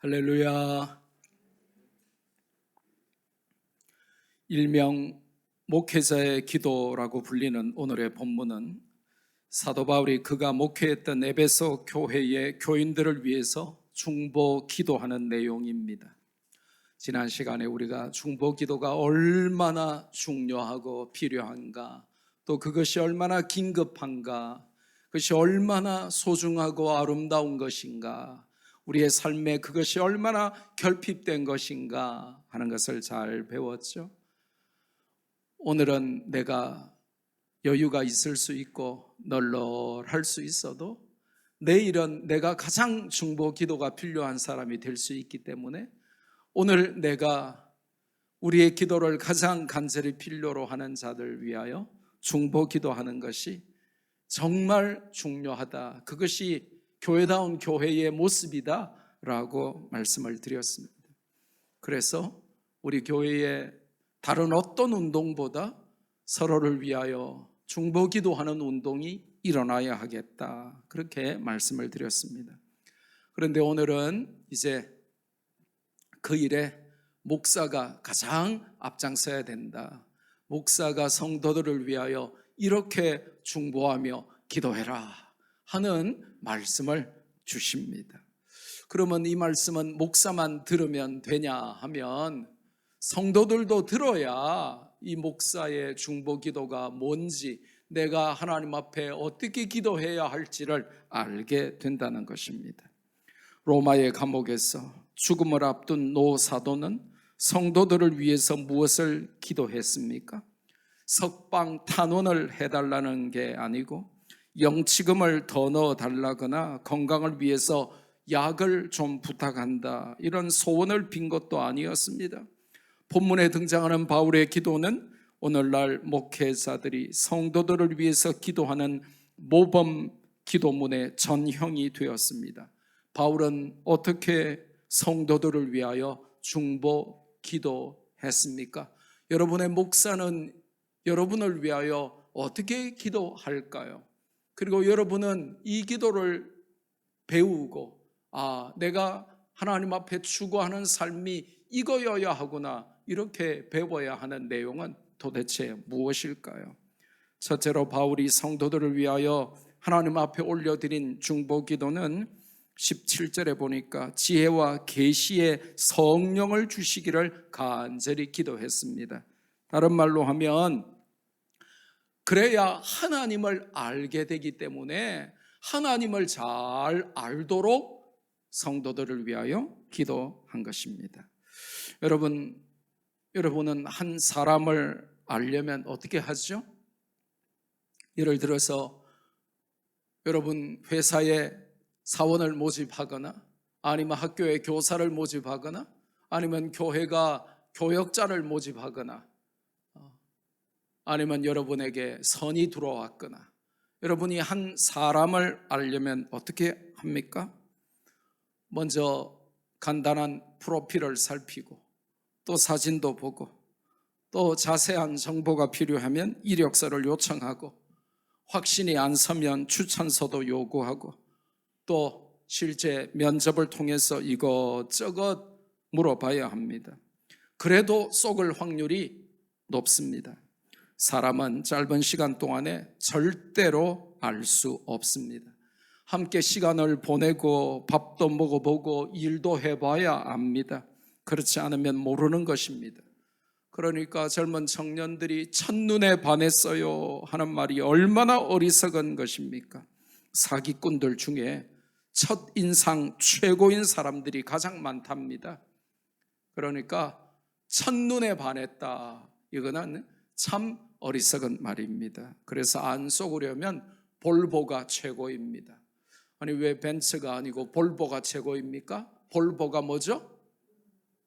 할렐루야. 일명 목회자의 기도라고 불리는 오늘의 본문은 사도 바울이 그가 목회했던 에베소 교회의 교인들을 위해서 중보 기도하는 내용입니다. 지난 시간에 우리가 중보 기도가 얼마나 중요하고 필요한가, 또 그것이 얼마나 긴급한가, 그것이 얼마나 소중하고 아름다운 것인가, 우리의 삶에 그것이 얼마나 결핍된 것인가 하는 것을 잘 배웠죠. 오늘은 내가 여유가 있을 수 있고 널널할 수 있어도 내일은 내가 가장 중보 기도가 필요한 사람이 될 수 있기 때문에 오늘 내가 우리의 기도를 가장 간절히 필요로 하는 자들 위하여 중보 기도하는 것이 정말 중요하다. 그것이 교회다운 교회의 모습이다 라고 말씀을 드렸습니다. 그래서 우리 교회의 다른 어떤 운동보다 서로를 위하여 중보 기도하는 운동이 일어나야 하겠다, 그렇게 말씀을 드렸습니다. 그런데 오늘은 이제 그 일에 목사가 가장 앞장서야 된다. 목사가 성도들을 위하여 이렇게 중보하며 기도해라 하는 말씀을 주십니다. 그러면 이 말씀은 목사만 들으면 되냐 하면 성도들도 들어야 이 목사의 중보 기도가 뭔지, 내가 하나님 앞에 어떻게 기도해야 할지를 알게 된다는 것입니다. 로마의 감옥에서 죽음을 앞둔 노 사도는 성도들을 위해서 무엇을 기도했습니까? 석방 탄원을 해달라는 게 아니고 영치금을 더 넣어달라거나 건강을 위해서 약을 좀 부탁한다, 이런 소원을 빈 것도 아니었습니다. 본문에 등장하는 바울의 기도는 오늘날 목회자들이 성도들을 위해서 기도하는 모범 기도문의 전형이 되었습니다. 바울은 어떻게 성도들을 위하여 중보 기도했습니까? 여러분의 목사는 여러분을 위하여 어떻게 기도할까요? 그리고 여러분은 이 기도를 배우고, 내가 하나님 앞에 추구하는 삶이 이거여야 하구나, 이렇게 배워야 하는 내용은 도대체 무엇일까요? 첫째로 바울이 성도들을 위하여 하나님 앞에 올려드린 중보 기도는 17절에 보니까 지혜와 계시의 성령을 주시기를 간절히 기도했습니다. 다른 말로 하면 그래야 하나님을 알게 되기 때문에 하나님을 잘 알도록 성도들을 위하여 기도한 것입니다. 여러분은 한 사람을 알려면 어떻게 하죠? 예를 들어서 여러분 회사에 사원을 모집하거나, 아니면 학교에 교사를 모집하거나, 아니면 교회가 교역자를 모집하거나, 아니면 여러분에게 선이 들어왔거나, 여러분이 한 사람을 알려면 어떻게 합니까? 먼저 간단한 프로필을 살피고, 또 사진도 보고, 또 자세한 정보가 필요하면 이력서를 요청하고, 확신이 안 서면 추천서도 요구하고, 또 실제 면접을 통해서 이것저것 물어봐야 합니다. 그래도 속을 확률이 높습니다. 사람은 짧은 시간 동안에 절대로 알 수 없습니다. 함께 시간을 보내고 밥도 먹어보고 일도 해봐야 압니다. 그렇지 않으면 모르는 것입니다. 그러니까 젊은 청년들이 첫눈에 반했어요 하는 말이 얼마나 어리석은 것입니까? 사기꾼들 중에 첫인상 최고인 사람들이 가장 많답니다. 그러니까 첫눈에 반했다, 이거는 참 어리석은 말입니다. 그래서 안 속으려면 볼보가 최고입니다. 아니, 왜 벤츠가 아니고 볼보가 최고입니까? 볼보가 뭐죠?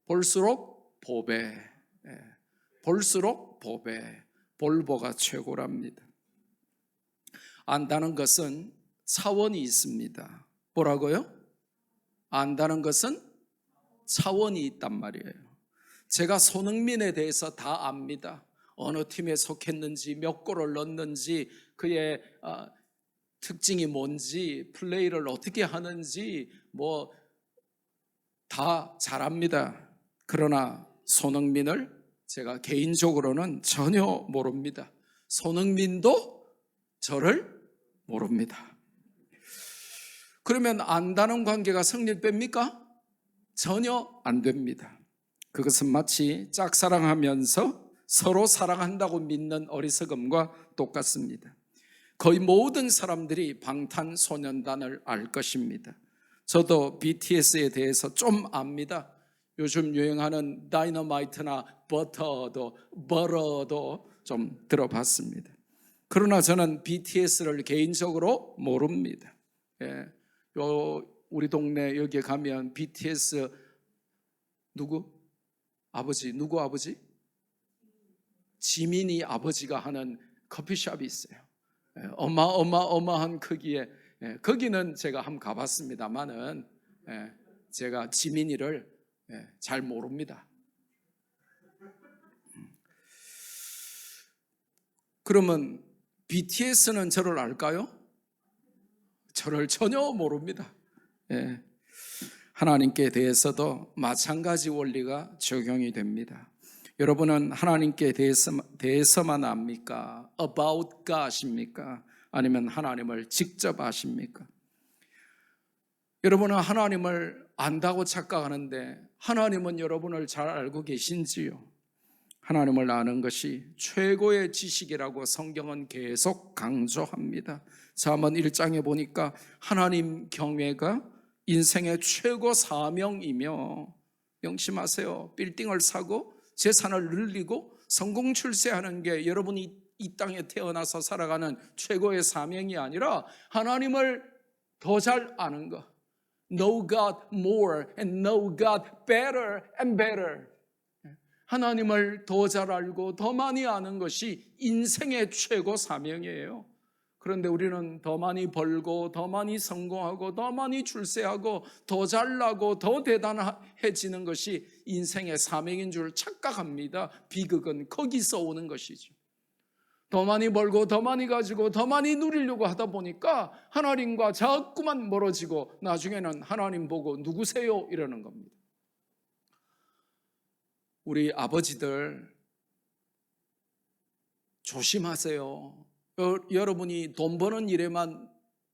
볼수록 보배, 볼수록 보배, 볼보가 최고랍니다. 안다는 것은 차원이 있습니다. 뭐라고요? 안다는 것은 차원이 있단 말이에요. 제가 손흥민에 대해서 다 압니다. 어느 팀에 속했는지, 몇 골을 넣었는지, 그의 특징이 뭔지, 플레이를 어떻게 하는지 다 다 잘합니다. 그러나 손흥민을 제가 개인적으로는 전혀 모릅니다. 손흥민도 저를 모릅니다. 그러면 안다는 관계가 성립됩니까? 전혀 안 됩니다. 그것은 마치 짝사랑하면서 서로 사랑한다고 믿는 어리석음과 똑같습니다. 거의 모든 사람들이 방탄소년단을 알 것입니다. 저도 BTS에 대해서 좀 압니다. 요즘 유행하는 다이너마이트나 버터도 좀 들어봤습니다. 그러나 저는 BTS를 개인적으로 모릅니다. 우리 동네 여기에 가면 BTS 누구 아버지? 지민이 아버지가 하는 커피숍이 있어요. 어마어마한 크기에, 거기는 제가 한번 가봤습니다만은 제가 지민이를 잘 모릅니다. 그러면 BTS는 저를 알까요? 저를 전혀 모릅니다. 하나님께 대해서도 마찬가지 원리가 적용이 됩니다. 여러분은 하나님께 대해서만 압니까? About God입니까? 아니면 하나님을 직접 아십니까? 여러분은 하나님을 안다고 착각하는데 하나님은 여러분을 잘 알고 계신지요? 하나님을 아는 것이 최고의 지식이라고 성경은 계속 강조합니다. 잠언 1장에 보니까 하나님 경외가 인생의 최고 사명이며, 명심하세요. 빌딩을 사고 재산을 늘리고 성공 출세하는 게 여러분이 이 땅에 태어나서 살아가는 최고의 사명이 아니라 하나님을 더 잘 아는 것. Know God more and know God better and better. 하나님을 더 잘 알고 더 많이 아는 것이 인생의 최고 사명이에요. 그런데 우리는 더 많이 벌고 더 많이 성공하고 더 많이 출세하고 더 잘나고 더 대단해지는 것이 인생의 사명인 줄 착각합니다. 비극은 거기서 오는 것이죠. 더 많이 벌고 더 많이 가지고 더 많이 누리려고 하다 보니까 하나님과 자꾸만 멀어지고 나중에는 하나님 보고 누구세요? 이러는 겁니다. 우리 아버지들 조심하세요. 여러분이 돈 버는 일에만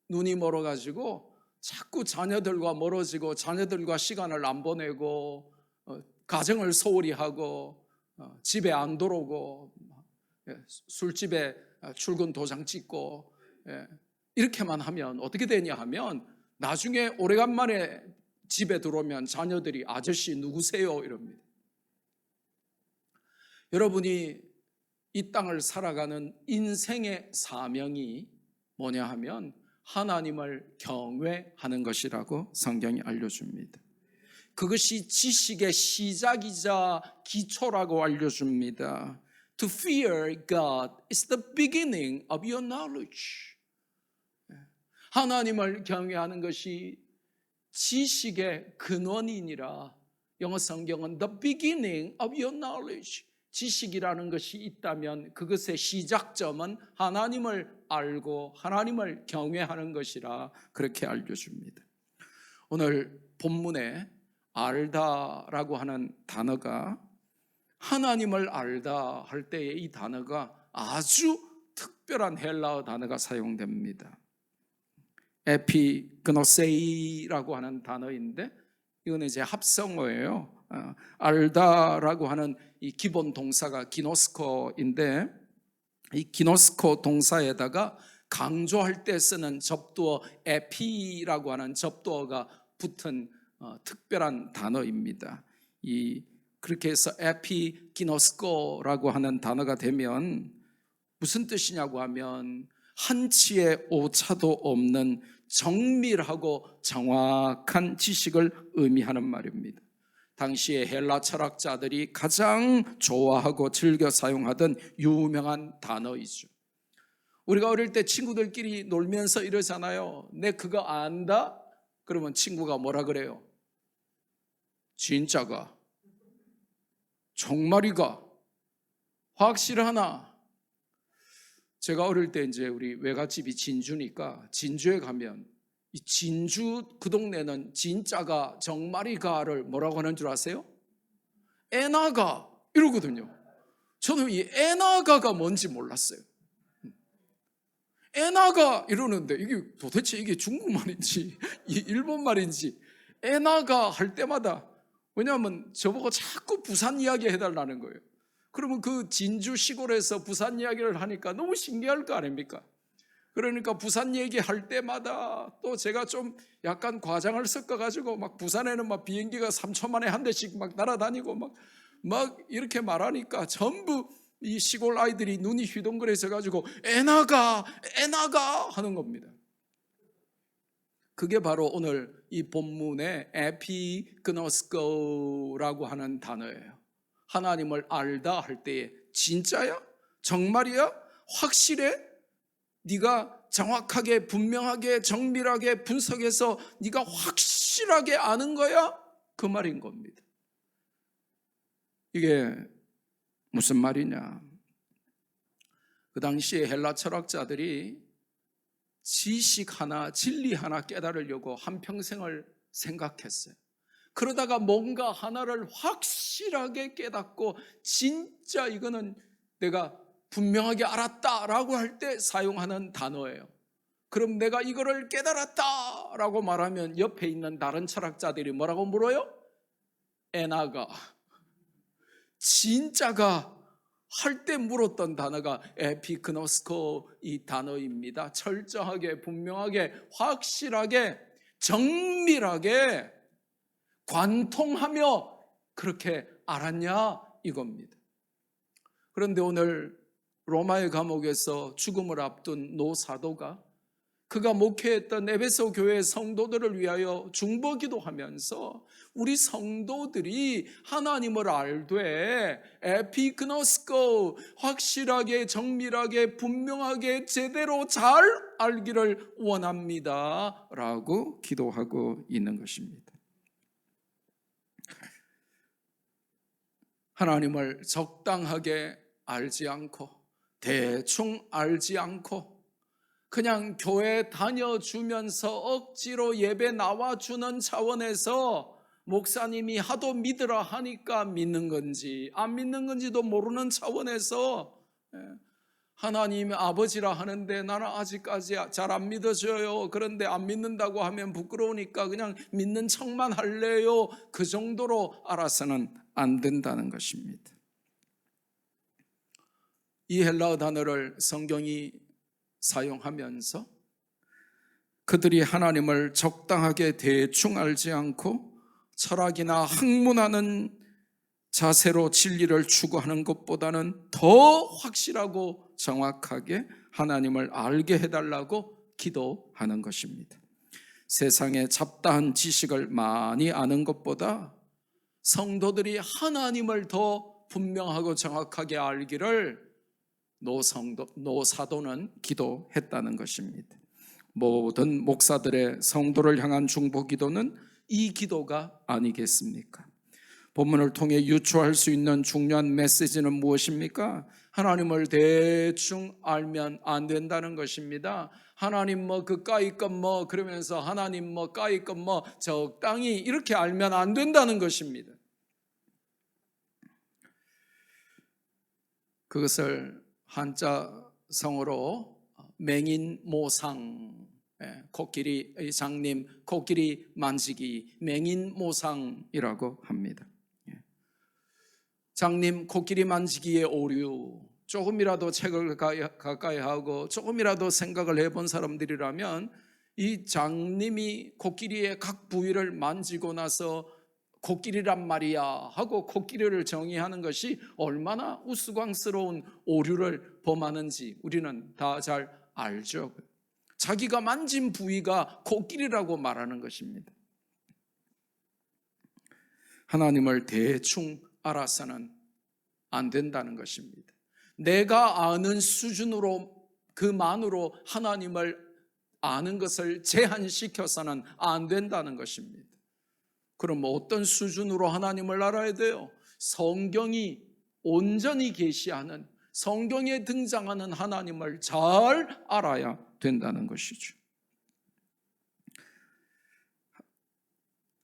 눈이 멀어가지고 자꾸 자녀들과 멀어지고 자녀들과 시간을 안 보내고 가정을 소홀히 하고 집에 안 들어오고 술집에 출근 도장 찍고 이렇게만 하면 어떻게 되냐 하면 나중에 오래간만에 집에 들어오면 자녀들이 아저씨 누구세요? 이럽니다. 여러분이 이 땅을 살아가는 인생의 사명이 뭐냐 하면 하나님을 경외하는 것이라고 성경이 알려줍니다. 그것이 지식의 시작이자 기초라고 알려줍니다. To fear God is the beginning of your knowledge. 하나님을 경외하는 것이 지식의 근원이니라. 영어 성경은 the beginning of your knowledge. 지식이라는 것이 있다면 그것의 시작점은 하나님을 알고 하나님을 경외하는 것이라 그렇게 알려줍니다. 오늘 본문에 알다라고 하는 단어가 하나님을 알다 할 때에 이 단어가 아주 특별한 헬라어 단어가 사용됩니다. 에피그노세이라고 하는 단어인데 이거는 이제 합성어예요. 알다라고 하는 이 기본 동사가 기노스코인데 이 기노스코 동사에다가 강조할 때 쓰는 접두어 에피라고 하는 접두어가 붙은 특별한 단어입니다. 그렇게 해서 에피기노스코라고 하는 단어가 되면 무슨 뜻이냐고 하면 한치의 오차도 없는 정밀하고 정확한 지식을 의미하는 말입니다. 당시에 헬라 철학자들이 가장 좋아하고 즐겨 사용하던 유명한 단어이죠. 우리가 어릴 때 친구들끼리 놀면서 이러잖아요. 내 그거 안다? 그러면 친구가 뭐라 그래요? 진짜가? 정말이가? 확실하나? 제가 어릴 때 이제 우리 외갓집이 진주니까 진주에 가면 이 진주 그 동네는 진짜가 정말이가를 뭐라고 하는 줄 아세요? 에나가 이러거든요. 저는 이 에나가가 뭔지 몰랐어요. 에나가 이러는데 이게 도대체 이게 중국말인지 이 일본말인지 에나가 할 때마다, 왜냐하면 저보고 자꾸 부산 이야기 해달라는 거예요. 그러면 그 진주 시골에서 부산 이야기를 하니까 너무 신기할 거 아닙니까? 그러니까 부산 얘기할 때마다 또 제가 좀 약간 과장을 섞어가지고 막 부산에는 막 비행기가 3초 만에 한 대씩 막 날아다니고 막 이렇게 말하니까 전부 이 시골 아이들이 눈이 휘둥그레져 가지고 에나가 하는 겁니다. 그게 바로 오늘 이 본문의 에피그노스코라고 하는 단어예요. 하나님을 알다 할 때에 진짜야? 정말이야? 확실해? 네가 정확하게 분명하게 정밀하게 분석해서 네가 확실하게 아는 거야? 그 말인 겁니다. 이게 무슨 말이냐? 그 당시에 헬라 철학자들이 지식 하나, 진리 하나 깨달으려고 한평생을 생각했어요. 그러다가 뭔가 하나를 확실하게 깨닫고 진짜 이거는 내가 분명하게 알았다라고 할 때 사용하는 단어예요. 그럼 내가 이거를 깨달았다라고 말하면 옆에 있는 다른 철학자들이 뭐라고 물어요? 에나가, 진짜가 할 때 물었던 단어가 에피그노스코 이 단어입니다. 철저하게, 분명하게, 확실하게, 정밀하게 관통하며 그렇게 알았냐 이겁니다. 그런데 오늘 로마의 감옥에서 죽음을 앞둔 노 사도가 그가 목회했던 에베소 교회 성도들을 위하여 중보기도하면서 우리 성도들이 하나님을 알되 에피그노스코 확실하게 정밀하게 분명하게 제대로 잘 알기를 원합니다 라고 기도하고 있는 것입니다. 하나님을 적당하게 알지 않고 대충 알지 않고 그냥 교회 다녀주면서 억지로 예배 나와주는 차원에서 목사님이 하도 믿으라 하니까 믿는 건지 안 믿는 건지도 모르는 차원에서 하나님 아버지라 하는데 나는 아직까지 잘 안 믿어져요. 그런데 안 믿는다고 하면 부끄러우니까 그냥 믿는 척만 할래요. 그 정도로 알아서는 안 된다는 것입니다. 이 헬라어 단어를 성경이 사용하면서 그들이 하나님을 적당하게 대충 알지 않고 철학이나 학문하는 자세로 진리를 추구하는 것보다는 더 확실하고 정확하게 하나님을 알게 해달라고 기도하는 것입니다. 세상에 잡다한 지식을 많이 아는 것보다 성도들이 하나님을 더 분명하고 정확하게 알기를 노 사도는 기도했다는 것입니다. 모든 목사들의 성도를 향한 중보 기도는 이 기도가 아니겠습니까? 본문을 통해 유추할 수 있는 중요한 메시지는 무엇입니까? 하나님을 대충 알면 안 된다는 것입니다. 하나님 그까이 것 그러면서 하나님 까이 것 적당히 이렇게 알면 안 된다는 것입니다. 그것을 한자성어로 맹인모상, 코끼리 장님 코끼리 만지기 맹인모상이라고 합니다. 장님 코끼리 만지기의 오류, 조금이라도 책을 가까이 하고 조금이라도 생각을 해본 사람들이라면 이 장님이 코끼리의 각 부위를 만지고 나서 코끼리란 말이야 하고 코끼리를 정의하는 것이 얼마나 우스꽝스러운 오류를 범하는지 우리는 다 잘 알죠. 자기가 만진 부위가 코끼리라고 말하는 것입니다. 하나님을 대충 알아서는 안 된다는 것입니다. 내가 아는 수준으로 그만으로 하나님을 아는 것을 제한시켜서는 안 된다는 것입니다. 그럼 어떤 수준으로 하나님을 알아야 돼요? 성경이 온전히 계시하는, 성경에 등장하는 하나님을 잘 알아야 된다는 것이죠.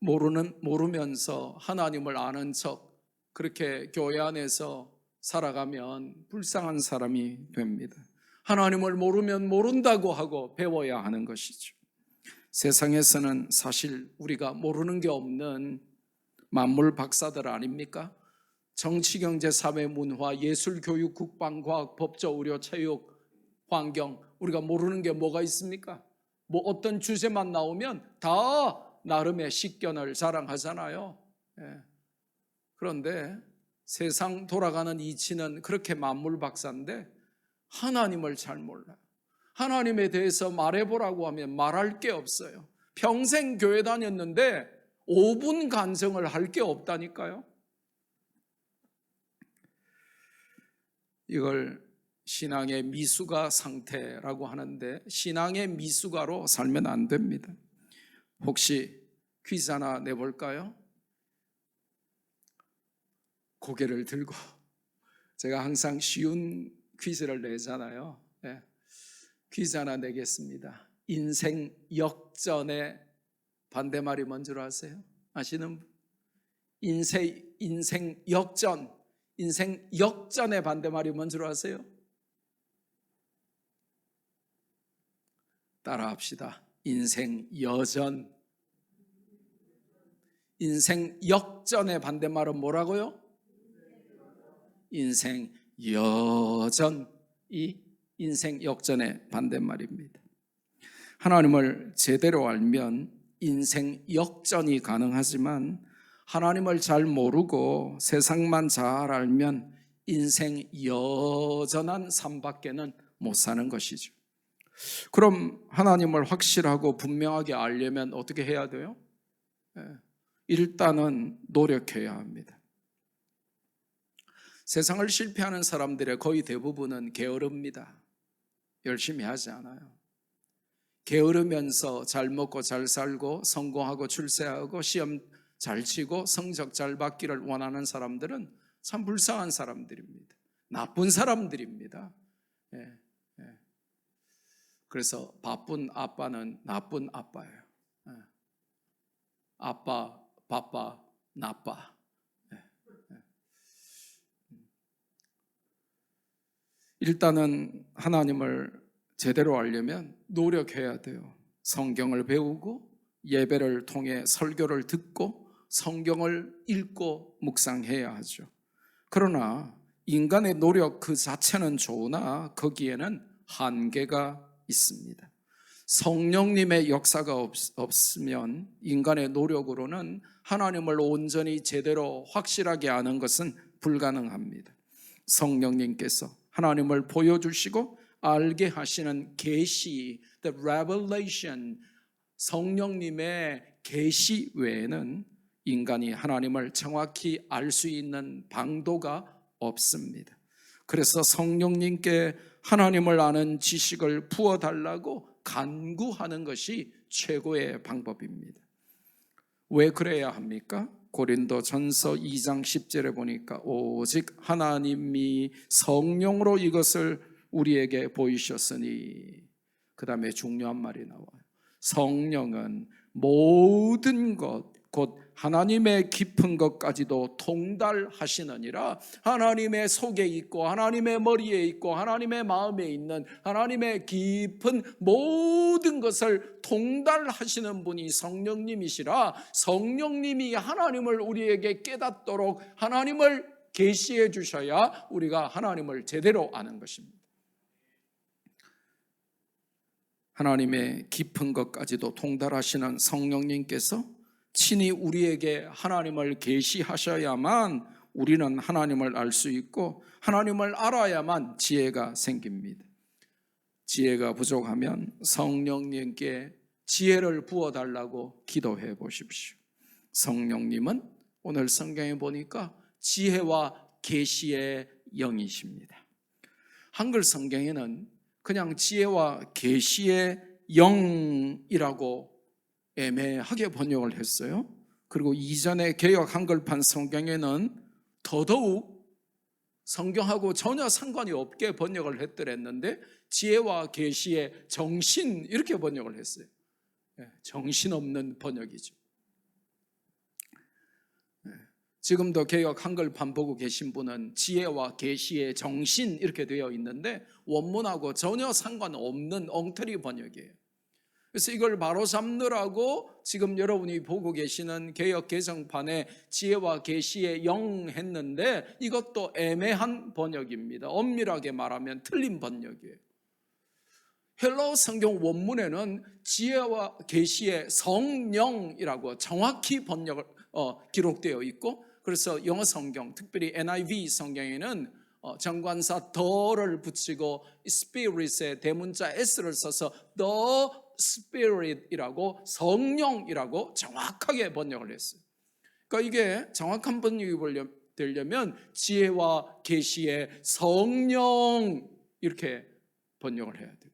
모르면서 하나님을 아는 척 그렇게 교회 안에서 살아가면 불쌍한 사람이 됩니다. 하나님을 모르면 모른다고 하고 배워야 하는 것이죠. 세상에서는 사실 우리가 모르는 게 없는 만물 박사들 아닙니까? 정치, 경제, 사회, 문화, 예술, 교육, 국방, 과학, 법조, 의료, 체육, 환경, 우리가 모르는 게 뭐가 있습니까? 뭐 어떤 주제만 나오면 다 나름의 식견을 자랑하잖아요. 예. 그런데 세상 돌아가는 이치는 그렇게 만물 박사인데 하나님을 잘 몰라요. 하나님에 대해서 말해보라고 하면 말할 게 없어요. 평생 교회 다녔는데 5분 간증을 할 게 없다니까요. 이걸 신앙의 미숙아 상태라고 하는데 신앙의 미숙아로 살면 안 됩니다. 혹시 퀴즈 하나 내볼까요? 고개를 들고 제가 항상 쉬운 퀴즈를 내잖아요. 네. 퀴즈 하나 내겠습니다. 인생 역전의 반대말이 뭔지 아세요? 아시는 분? 인생 역전, 인생 역전의 반대말이 뭔지 아세요? 따라합시다. 인생 여전. 인생 역전의 반대말은 뭐라고요? 인생 여전이 인생 역전의 반대말입니다. 하나님을 제대로 알면 인생 역전이 가능하지만 하나님을 잘 모르고 세상만 잘 알면 인생 여전한 삶밖에는 못 사는 것이죠. 그럼 하나님을 확실하고 분명하게 알려면 어떻게 해야 돼요? 일단은 노력해야 합니다. 세상을 실패하는 사람들의 거의 대부분은 게으릅니다. 열심히 하지 않아요. 게으르면서 잘 먹고 잘 살고 성공하고 출세하고 시험 잘 치고 성적 잘 받기를 원하는 사람들은 참 불쌍한 사람들입니다. 나쁜 사람들입니다. 예, 예. 그래서 바쁜 아빠는 나쁜 아빠예요. 예. 아빠, 바빠, 나빠. 예, 예. 일단은 하나님을 제대로 알려면 노력해야 돼요. 성경을 배우고 예배를 통해 설교를 듣고 성경을 읽고 묵상해야 하죠. 그러나 인간의 노력 그 자체는 좋으나 거기에는 한계가 있습니다. 성령님의 역사가 없으면 인간의 노력으로는 하나님을 온전히 제대로 확실하게 아는 것은 불가능합니다. 성령님께서 하나님을 보여주시고 알게 하시는 계시, the revelation, 성령님의 계시 외에는 인간이 하나님을 정확히 알 수 있는 방도가 없습니다. 그래서 성령님께 하나님을 아는 지식을 부어달라고 간구하는 것이 최고의 방법입니다. 왜 그래야 합니까? 고린도전서 2장 10절에 보니까 오직 하나님이 성령으로 이것을 우리에게 보이셨으니, 그 다음에 중요한 말이 나와요. 성령은 모든 것, 곧 하나님의 깊은 것까지도 통달하시느니라. 하나님의 속에 있고 하나님의 머리에 있고 하나님의 마음에 있는 하나님의 깊은 모든 것을 통달하시는 분이 성령님이시라. 성령님이 하나님을 우리에게 깨닫도록 하나님을 계시해 주셔야 우리가 하나님을 제대로 아는 것입니다. 하나님의 깊은 것까지도 통달하시는 성령님께서 친히 우리에게 하나님을 계시하셔야만 우리는 하나님을 알 수 있고 하나님을 알아야만 지혜가 생깁니다. 지혜가 부족하면 성령님께 지혜를 부어달라고 기도해 보십시오. 성령님은 오늘 성경에 보니까 지혜와 계시의 영이십니다. 한글 성경에는 그냥 지혜와 계시의 영이라고 애매하게 번역을 했어요. 그리고 이전에 개역 한글판 성경에는 더더욱 성경하고 전혀 상관이 없게 번역을 했더랬는데 지혜와 계시의 정신 이렇게 번역을 했어요. 정신없는 번역이죠. 지금도 개역 한글판 보고 계신 분은 지혜와 계시의 정신 이렇게 되어 있는데 원문하고 전혀 상관없는 엉터리 번역이에요. 그래서 이걸 바로 잡느라고 지금 여러분이 보고 계시는 개역 개정판에 지혜와 계시의 영 했는데 이것도 애매한 번역입니다. 엄밀하게 말하면 틀린 번역이에요. 헬라어 성경 원문에는 지혜와 계시의 성령이라고 정확히 기록되어 있고, 그래서 영어 성경, 특별히 NIV 성경에는 정관사 더를 붙이고 spirit에 대문자 s를 써서 the spirit이라고, 성령이라고 정확하게 번역을 했어요. 그러니까 이게 정확한 번역이 되려면 지혜와 계시의 성령 이렇게 번역을 해야 돼요.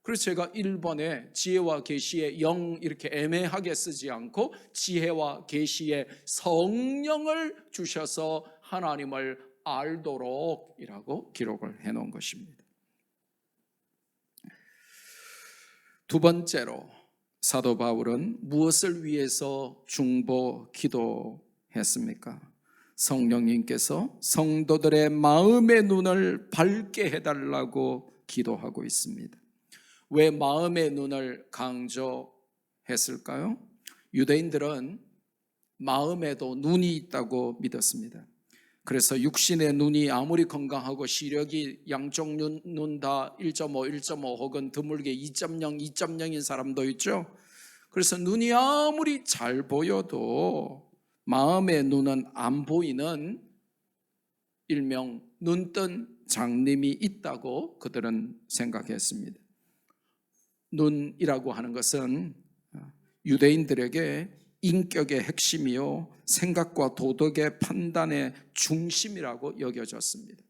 그래서 제가 1번에 지혜와 계시의 영 이렇게 애매하게 쓰지 않고 지혜와 계시의 성령을 주셔서 하나님을 알도록 이라고 기록을 해놓은 것입니다. 두 번째로 사도 바울은 무엇을 위해서 중보 기도했습니까? 성령님께서 성도들의 마음의 눈을 밝게 해달라고 기도하고 있습니다. 왜 마음의 눈을 강조했을까요? 유대인들은 마음에도 눈이 있다고 믿었습니다. 그래서 육신의 눈이 아무리 건강하고 시력이 양쪽 눈 다 1.5 혹은 드물게 2.0, 2.0인 사람도 있죠. 그래서 눈이 아무리 잘 보여도 마음의 눈은 안 보이는 일명 눈뜬 장님이 있다고 그들은 생각했습니다. 눈이라고 하는 것은 유대인들에게 인격의 핵심이요 생각과 도덕의 판단의 중심이라고 여겨졌습니다.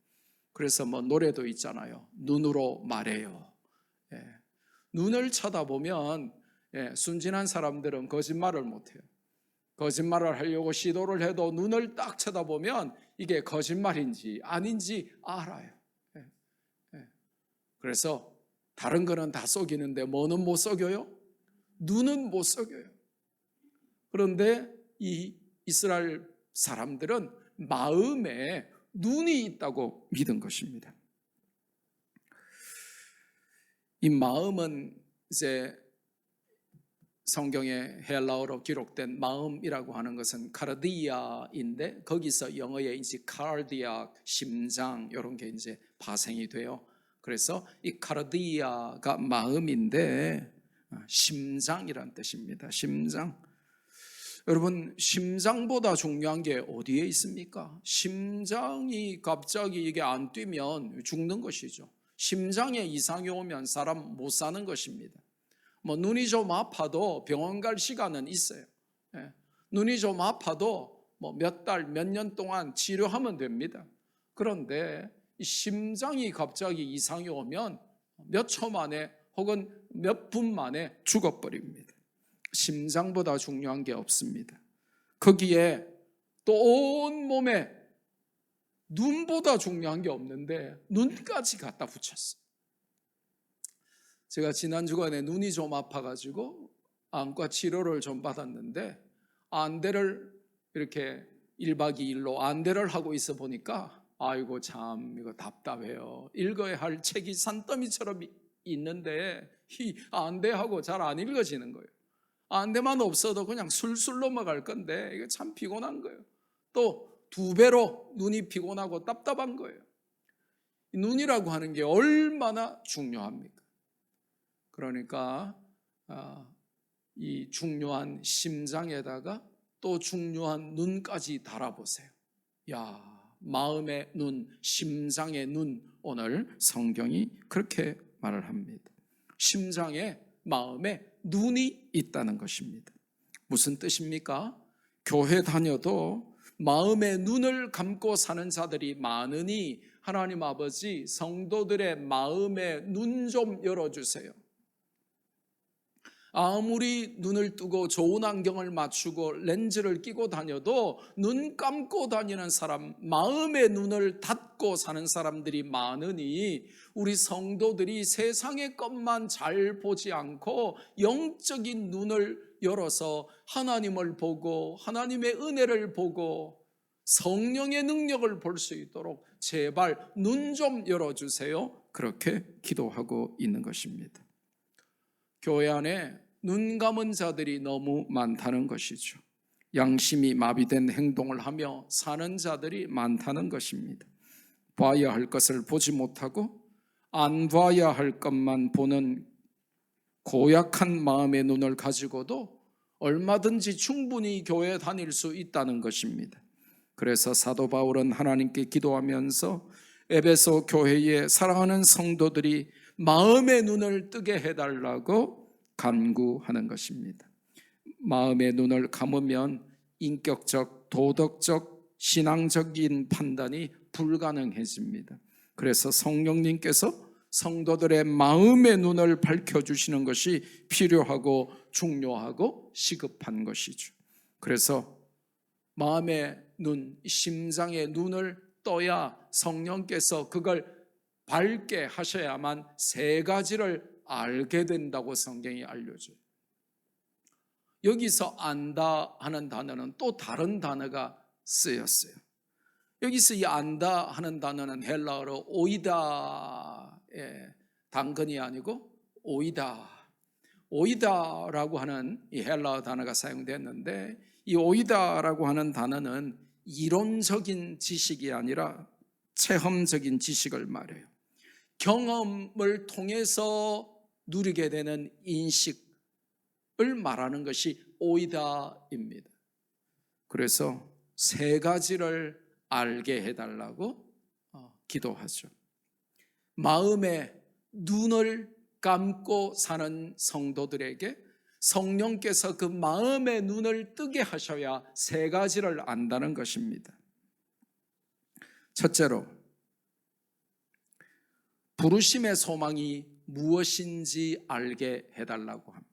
그래서 노래도 있잖아요. 눈으로 말해요. 눈을 쳐다보면 순진한 사람들은 거짓말을 못해요. 거짓말을 하려고 시도를 해도 눈을 딱 쳐다보면 이게 거짓말인지 아닌지 알아요. 그래서 다른 거는 다 속이는데 뭐는 못 속여요? 눈은 못 속여요. 그런데 이 이스라엘 사람들은 마음에 눈이 있다고 믿은 것입니다. 이 마음은 이제 성경에 헬라어로 기록된 마음이라고 하는 것은 카르디아인데 거기서 영어에 이제 카르디아, 심장 이런 게 이제 파생이 돼요. 그래서 이 카르디아가 마음인데 심장이란 뜻입니다. 심장. 여러분, 심장보다 중요한 게 어디에 있습니까? 심장이 갑자기 이게 안 뛰면 죽는 것이죠. 심장에 이상이 오면 사람 못 사는 것입니다. 눈이 좀 아파도 병원 갈 시간은 있어요. 눈이 좀 아파도 몇 달, 몇 년 동안 치료하면 됩니다. 그런데 이 심장이 갑자기 이상이 오면 몇 초 만에 혹은 몇 분 만에 죽어버립니다. 심장보다 중요한 게 없습니다. 거기에 또 온 몸에 눈보다 중요한 게 없는데 눈까지 갖다 붙였어요. 제가 지난 주간에 눈이 좀 아파가지고 안과 치료를 좀 받았는데 안대를 이렇게 1박 2일로 안대를 하고 있어 보니까 아이고 참 이거 답답해요. 읽어야 할 책이 산더미처럼 있는데 이 안대하고 잘 안 읽어지는 거예요. 안대만 없어도 그냥 술술 넘어갈 건데 이게 참 피곤한 거예요. 또 2배로 눈이 피곤하고 답답한 거예요. 눈이라고 하는 게 얼마나 중요합니까? 그러니까 이 중요한 심장에다가 또 중요한 눈까지 달아보세요. 야, 마음의 눈, 심장의 눈, 오늘 성경이 그렇게 말을 합니다. 심장에, 마음에 눈이 있다는 것입니다. 무슨 뜻입니까? 교회 다녀도 마음의 눈을 감고 사는 자들이 많으니 하나님 아버지 성도들의 마음의 눈 좀 열어주세요. 아무리 눈을 뜨고 좋은 안경을 맞추고 렌즈를 끼고 다녀도 눈 감고 다니는 사람, 마음의 눈을 닫고 사는 사람들이 많으니 우리 성도들이 세상의 것만 잘 보지 않고 영적인 눈을 열어서 하나님을 보고 하나님의 은혜를 보고 성령의 능력을 볼 수 있도록 제발 눈 좀 열어주세요. 그렇게 기도하고 있는 것입니다. 교회 안에 눈 감은 자들이 너무 많다는 것이죠. 양심이 마비된 행동을 하며 사는 자들이 많다는 것입니다. 봐야 할 것을 보지 못하고 안 봐야 할 것만 보는 고약한 마음의 눈을 가지고도 얼마든지 충분히 교회에 다닐 수 있다는 것입니다. 그래서 사도 바울은 하나님께 기도하면서 에베소 교회의 사랑하는 성도들이 마음의 눈을 뜨게 해달라고 간구하는 것입니다. 마음의 눈을 감으면 인격적, 도덕적, 신앙적인 판단이 불가능해집니다. 그래서 성령님께서 성도들의 마음의 눈을 밝혀주시는 것이 필요하고 중요하고 시급한 것이죠. 그래서 마음의 눈, 심장의 눈을 떠야 성령께서 그걸 밝게 하셔야만 세 가지를 알게 된다고 성경이 알려줘요. 여기서 안다 하는 단어는 또 다른 단어가 쓰였어요. 여기서 이 안다 하는 단어는 헬라어로 오이다의 당근이 아니고 오이다라고 하는 이 헬라어 단어가 사용됐는데, 이 오이다라고 하는 단어는 이론적인 지식이 아니라 체험적인 지식을 말해요. 경험을 통해서 누리게 되는 인식을 말하는 것이 오이다입니다. 그래서 세 가지를 알게 해달라고 기도하죠. 마음의 눈을 감고 사는 성도들에게 성령께서 그 마음의 눈을 뜨게 하셔야 세 가지를 안다는 것입니다. 첫째로, 부르심의 소망이 무엇인지 알게 해달라고 합니다.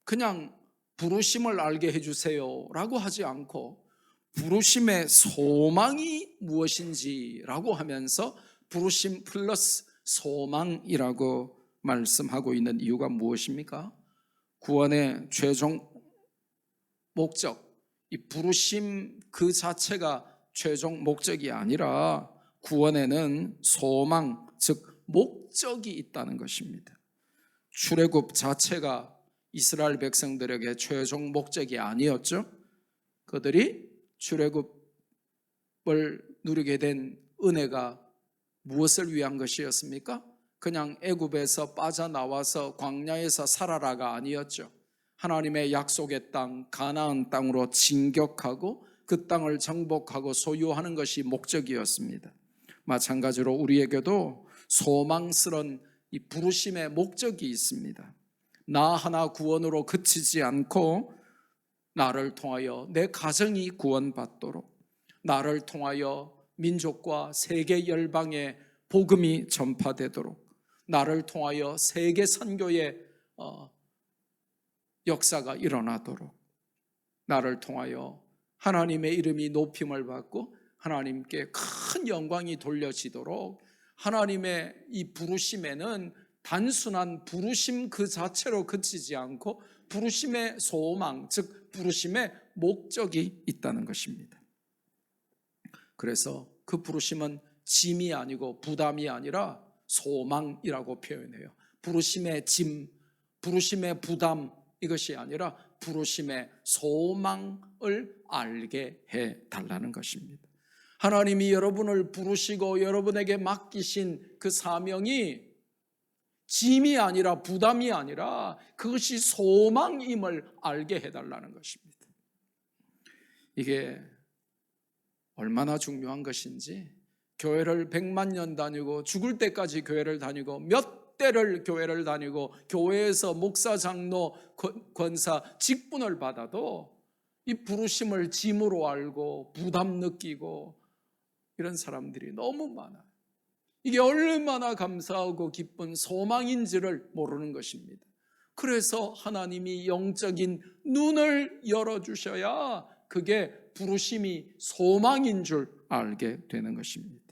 그냥 부르심을 알게 해주세요 라고 하지 않고 부르심의 소망이 무엇인지라고 하면서 부르심 플러스 소망이라고 말씀하고 있는 이유가 무엇입니까? 구원의 최종 목적, 이 부르심 그 자체가 최종 목적이 아니라 구원에는 소망, 즉 목적이 있다는 것입니다. 출애굽 자체가 이스라엘 백성들에게 최종 목적이 아니었죠. 그들이 출애굽을 누리게 된 은혜가 무엇을 위한 것이었습니까? 그냥 애굽에서 빠져나와서 광야에서 살아라가 아니었죠. 하나님의 약속의 땅, 가나안 땅으로 진격하고 그 땅을 정복하고 소유하는 것이 목적이었습니다. 마찬가지로 우리에게도 소망스러운 이 부르심의 목적이 있습니다. 나 하나 구원으로 그치지 않고 나를 통하여 내 가정이 구원받도록, 나를 통하여 민족과 세계 열방에 복음이 전파되도록, 나를 통하여 세계 선교의 역사가 일어나도록, 나를 통하여 하나님의 이름이 높임을 받고 하나님께 큰 영광이 돌려지도록, 하나님의 이 부르심에는 단순한 부르심 그 자체로 그치지 않고 부르심의 소망, 즉 부르심의 목적이 있다는 것입니다. 그래서 그 부르심은 짐이 아니고 부담이 아니라 소망이라고 표현해요. 부르심의 짐, 부르심의 부담, 이것이 아니라 부르심의 소망을 알게 해달라는 것입니다. 하나님이 여러분을 부르시고 여러분에게 맡기신 그 사명이 짐이 아니라 부담이 아니라 그것이 소망임을 알게 해달라는 것입니다. 이게 얼마나 중요한 것인지, 교회를 100만 년 다니고 죽을 때까지 교회를 다니고 몇 대를 교회를 다니고 교회에서 목사, 장로, 권사, 직분을 받아도 이 부르심을 짐으로 알고 부담 느끼고 이런 사람들이 너무 많아요. 이게 얼마나 감사하고 기쁜 소망인지를 모르는 것입니다. 그래서 하나님이 영적인 눈을 열어주셔야 그게 부르심이 소망인 줄 알게 되는 것입니다.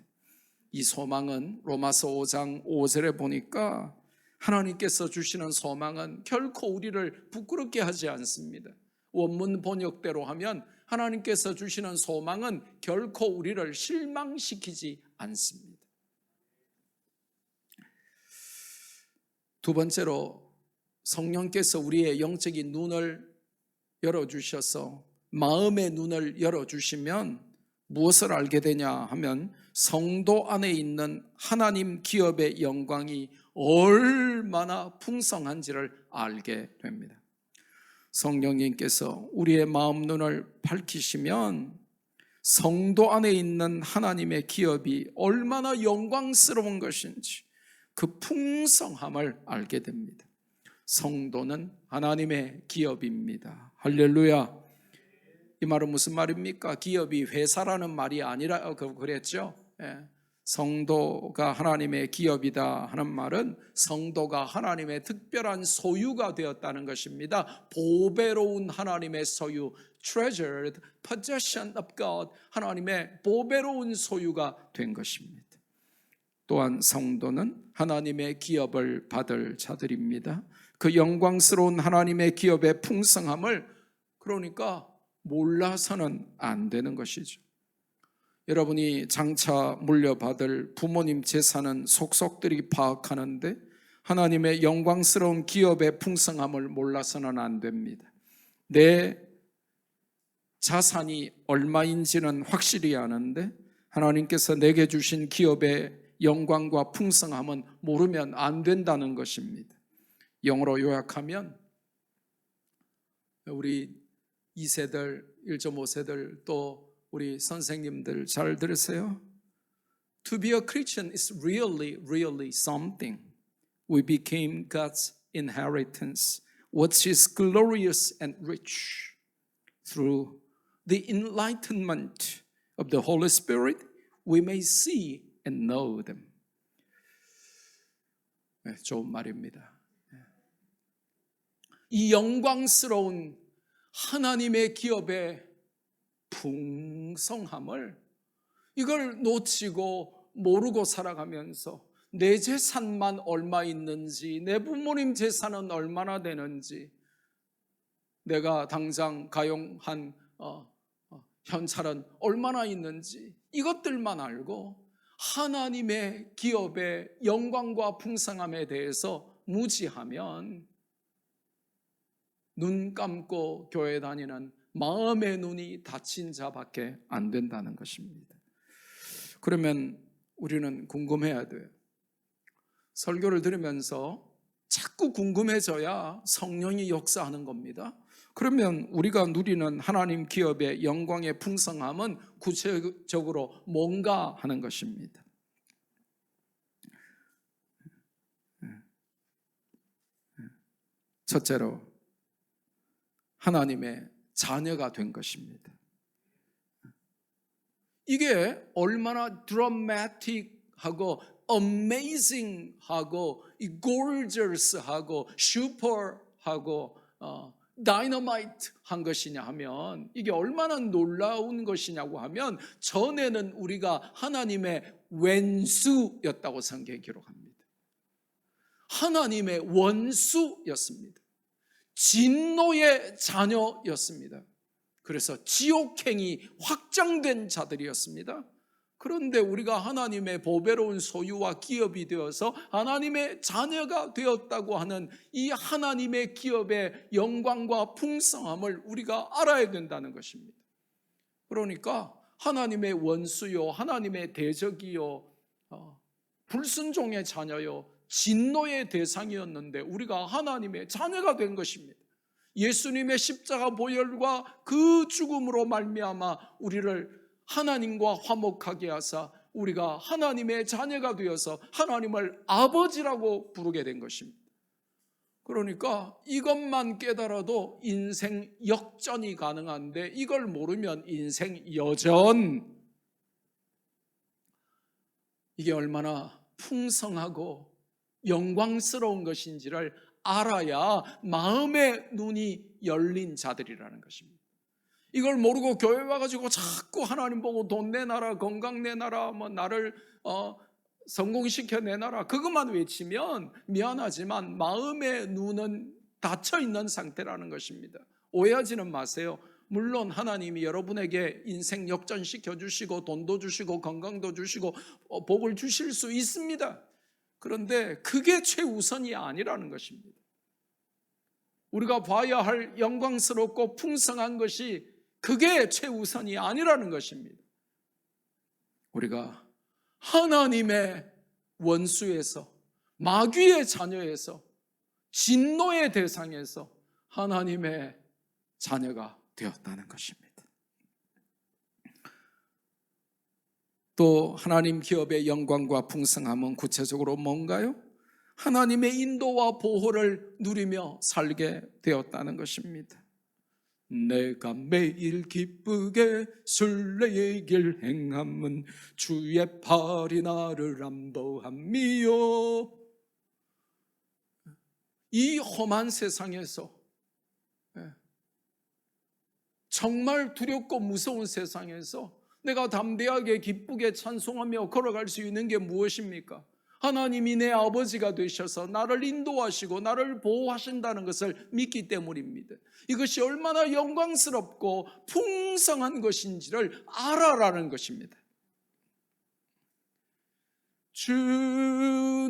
이 소망은 로마서 5장 5절에 보니까 하나님께서 주시는 소망은 결코 우리를 부끄럽게 하지 않습니다. 원문 번역대로 하면 하나님께서 주시는 소망은 결코 우리를 실망시키지 않습니다. 두 번째로 성령께서 우리의 영적인 눈을 열어주셔서 마음의 눈을 열어주시면 무엇을 알게 되냐 하면 성도 안에 있는 하나님 기업의 영광이 얼마나 풍성한지를 알게 됩니다. 성령님께서 우리의 마음 눈을 밝히시면 성도 안에 있는 하나님의 기업이 얼마나 영광스러운 것인지 그 풍성함을 알게 됩니다. 성도는 하나님의 기업입니다. 할렐루야. 이 말은 무슨 말입니까? 기업이 회사라는 말이 아니라고 그랬죠. 성도가 하나님의 기업이다 하는 말은 성도가 하나님의 특별한 소유가 되었다는 것입니다. 보배로운 하나님의 소유, treasured possession of God, 하나님의 보배로운 소유가 된 것입니다. 또한 성도는 하나님의 기업을 받을 자들입니다. 그 영광스러운 하나님의 기업의 풍성함을 그러니까 몰라서는 안 되는 것이죠. 여러분이 장차 물려받을 부모님 재산은 속속들이 파악하는데 하나님의 영광스러운 기업의 풍성함을 몰라서는 안 됩니다. 내 자산이 얼마인지는 확실히 아는데 하나님께서 내게 주신 기업의 영광과 풍성함은 모르면 안 된다는 것입니다. 영어로 요약하면 우리 2세들, 1.5세들 또 우리 선생님들 잘 들으세요. To be a Christian is really something. We became God's inheritance, which is glorious and rich. Through the enlightenment of the Holy Spirit, we may see and know them. 네, 좋은 말입니다. 이 영광스러운 하나님의 기업의 풍성함을 이걸 놓치고 모르고 살아가면서 내 재산만 얼마 있는지, 내 부모님 재산은 얼마나 되는지, 내가 당장 가용한 현찰은 얼마나 있는지 이것들만 알고 하나님의 기업의 영광과 풍성함에 대해서 무지하면 눈 감고 교회 다니는 마음의 눈이 닫힌 자밖에 안 된다는 것입니다. 그러면 우리는 궁금해야 돼요. 설교를 들으면서 자꾸 궁금해져야 성령이 역사하는 겁니다. 그러면 우리가 누리는 하나님 기업의 영광의 풍성함은 구체적으로 뭔가 하는 것입니다. 첫째로 하나님의 자녀가 된 것입니다. 이게 얼마나 드라마틱하고 amazing하고 gorgeous하고 super하고 다이너마이트한 것이냐 하면 이게 얼마나 놀라운 것이냐고 하면 전에는 우리가 하나님의 왼수였다고 성경에 기록합니다. 하나님의 원수였습니다. 진노의 자녀였습니다. 그래서 지옥행이 확장된 자들이었습니다. 그런데 우리가 하나님의 보배로운 소유와 기업이 되어서 하나님의 자녀가 되었다고 하는 이 하나님의 기업의 영광과 풍성함을 우리가 알아야 된다는 것입니다. 그러니까 하나님의 원수요, 하나님의 대적이요, 불순종의 자녀요, 진노의 대상이었는데 우리가 하나님의 자녀가 된 것입니다. 예수님의 십자가 보혈과 그 죽음으로 말미암아 우리를 하나님과 화목하게 하사 우리가 하나님의 자녀가 되어서 하나님을 아버지라고 부르게 된 것입니다. 그러니까 이것만 깨달아도 인생 역전이 가능한데 이걸 모르면 인생 여전. 이게 얼마나 풍성하고 영광스러운 것인지를 알아야 마음의 눈이 열린 자들이라는 것입니다. 이걸 모르고 교회 와가지고 자꾸 하나님 보고 돈 내놔라, 건강 내놔라, 뭐 나를 성공시켜 내놔라 그것만 외치면 미안하지만 마음의 눈은 닫혀 있는 상태라는 것입니다. 오해하지는 마세요. 물론 하나님이 여러분에게 인생 역전시켜 주시고 돈도 주시고 건강도 주시고 복을 주실 수 있습니다. 그런데 그게 최우선이 아니라는 것입니다. 우리가 봐야 할 영광스럽고 풍성한 것이 그게 최우선이 아니라는 것입니다. 우리가 하나님의 원수에서, 마귀의 자녀에서, 진노의 대상에서 하나님의 자녀가 되었다는 것입니다. 또 하나님 기업의 영광과 풍성함은 구체적으로 뭔가요? 하나님의 인도와 보호를 누리며 살게 되었다는 것입니다. 내가 매일 기쁘게 순례의 길 행함은 주의 팔이 나를 안보함이요. 이 험한 세상에서, 정말 두렵고 무서운 세상에서 내가 담대하게 기쁘게 찬송하며 걸어갈 수 있는 게 무엇입니까? 하나님이 내 아버지가 되셔서 나를 인도하시고 나를 보호하신다는 것을 믿기 때문입니다. 이것이 얼마나 영광스럽고 풍성한 것인지를 알아라는 것입니다. 주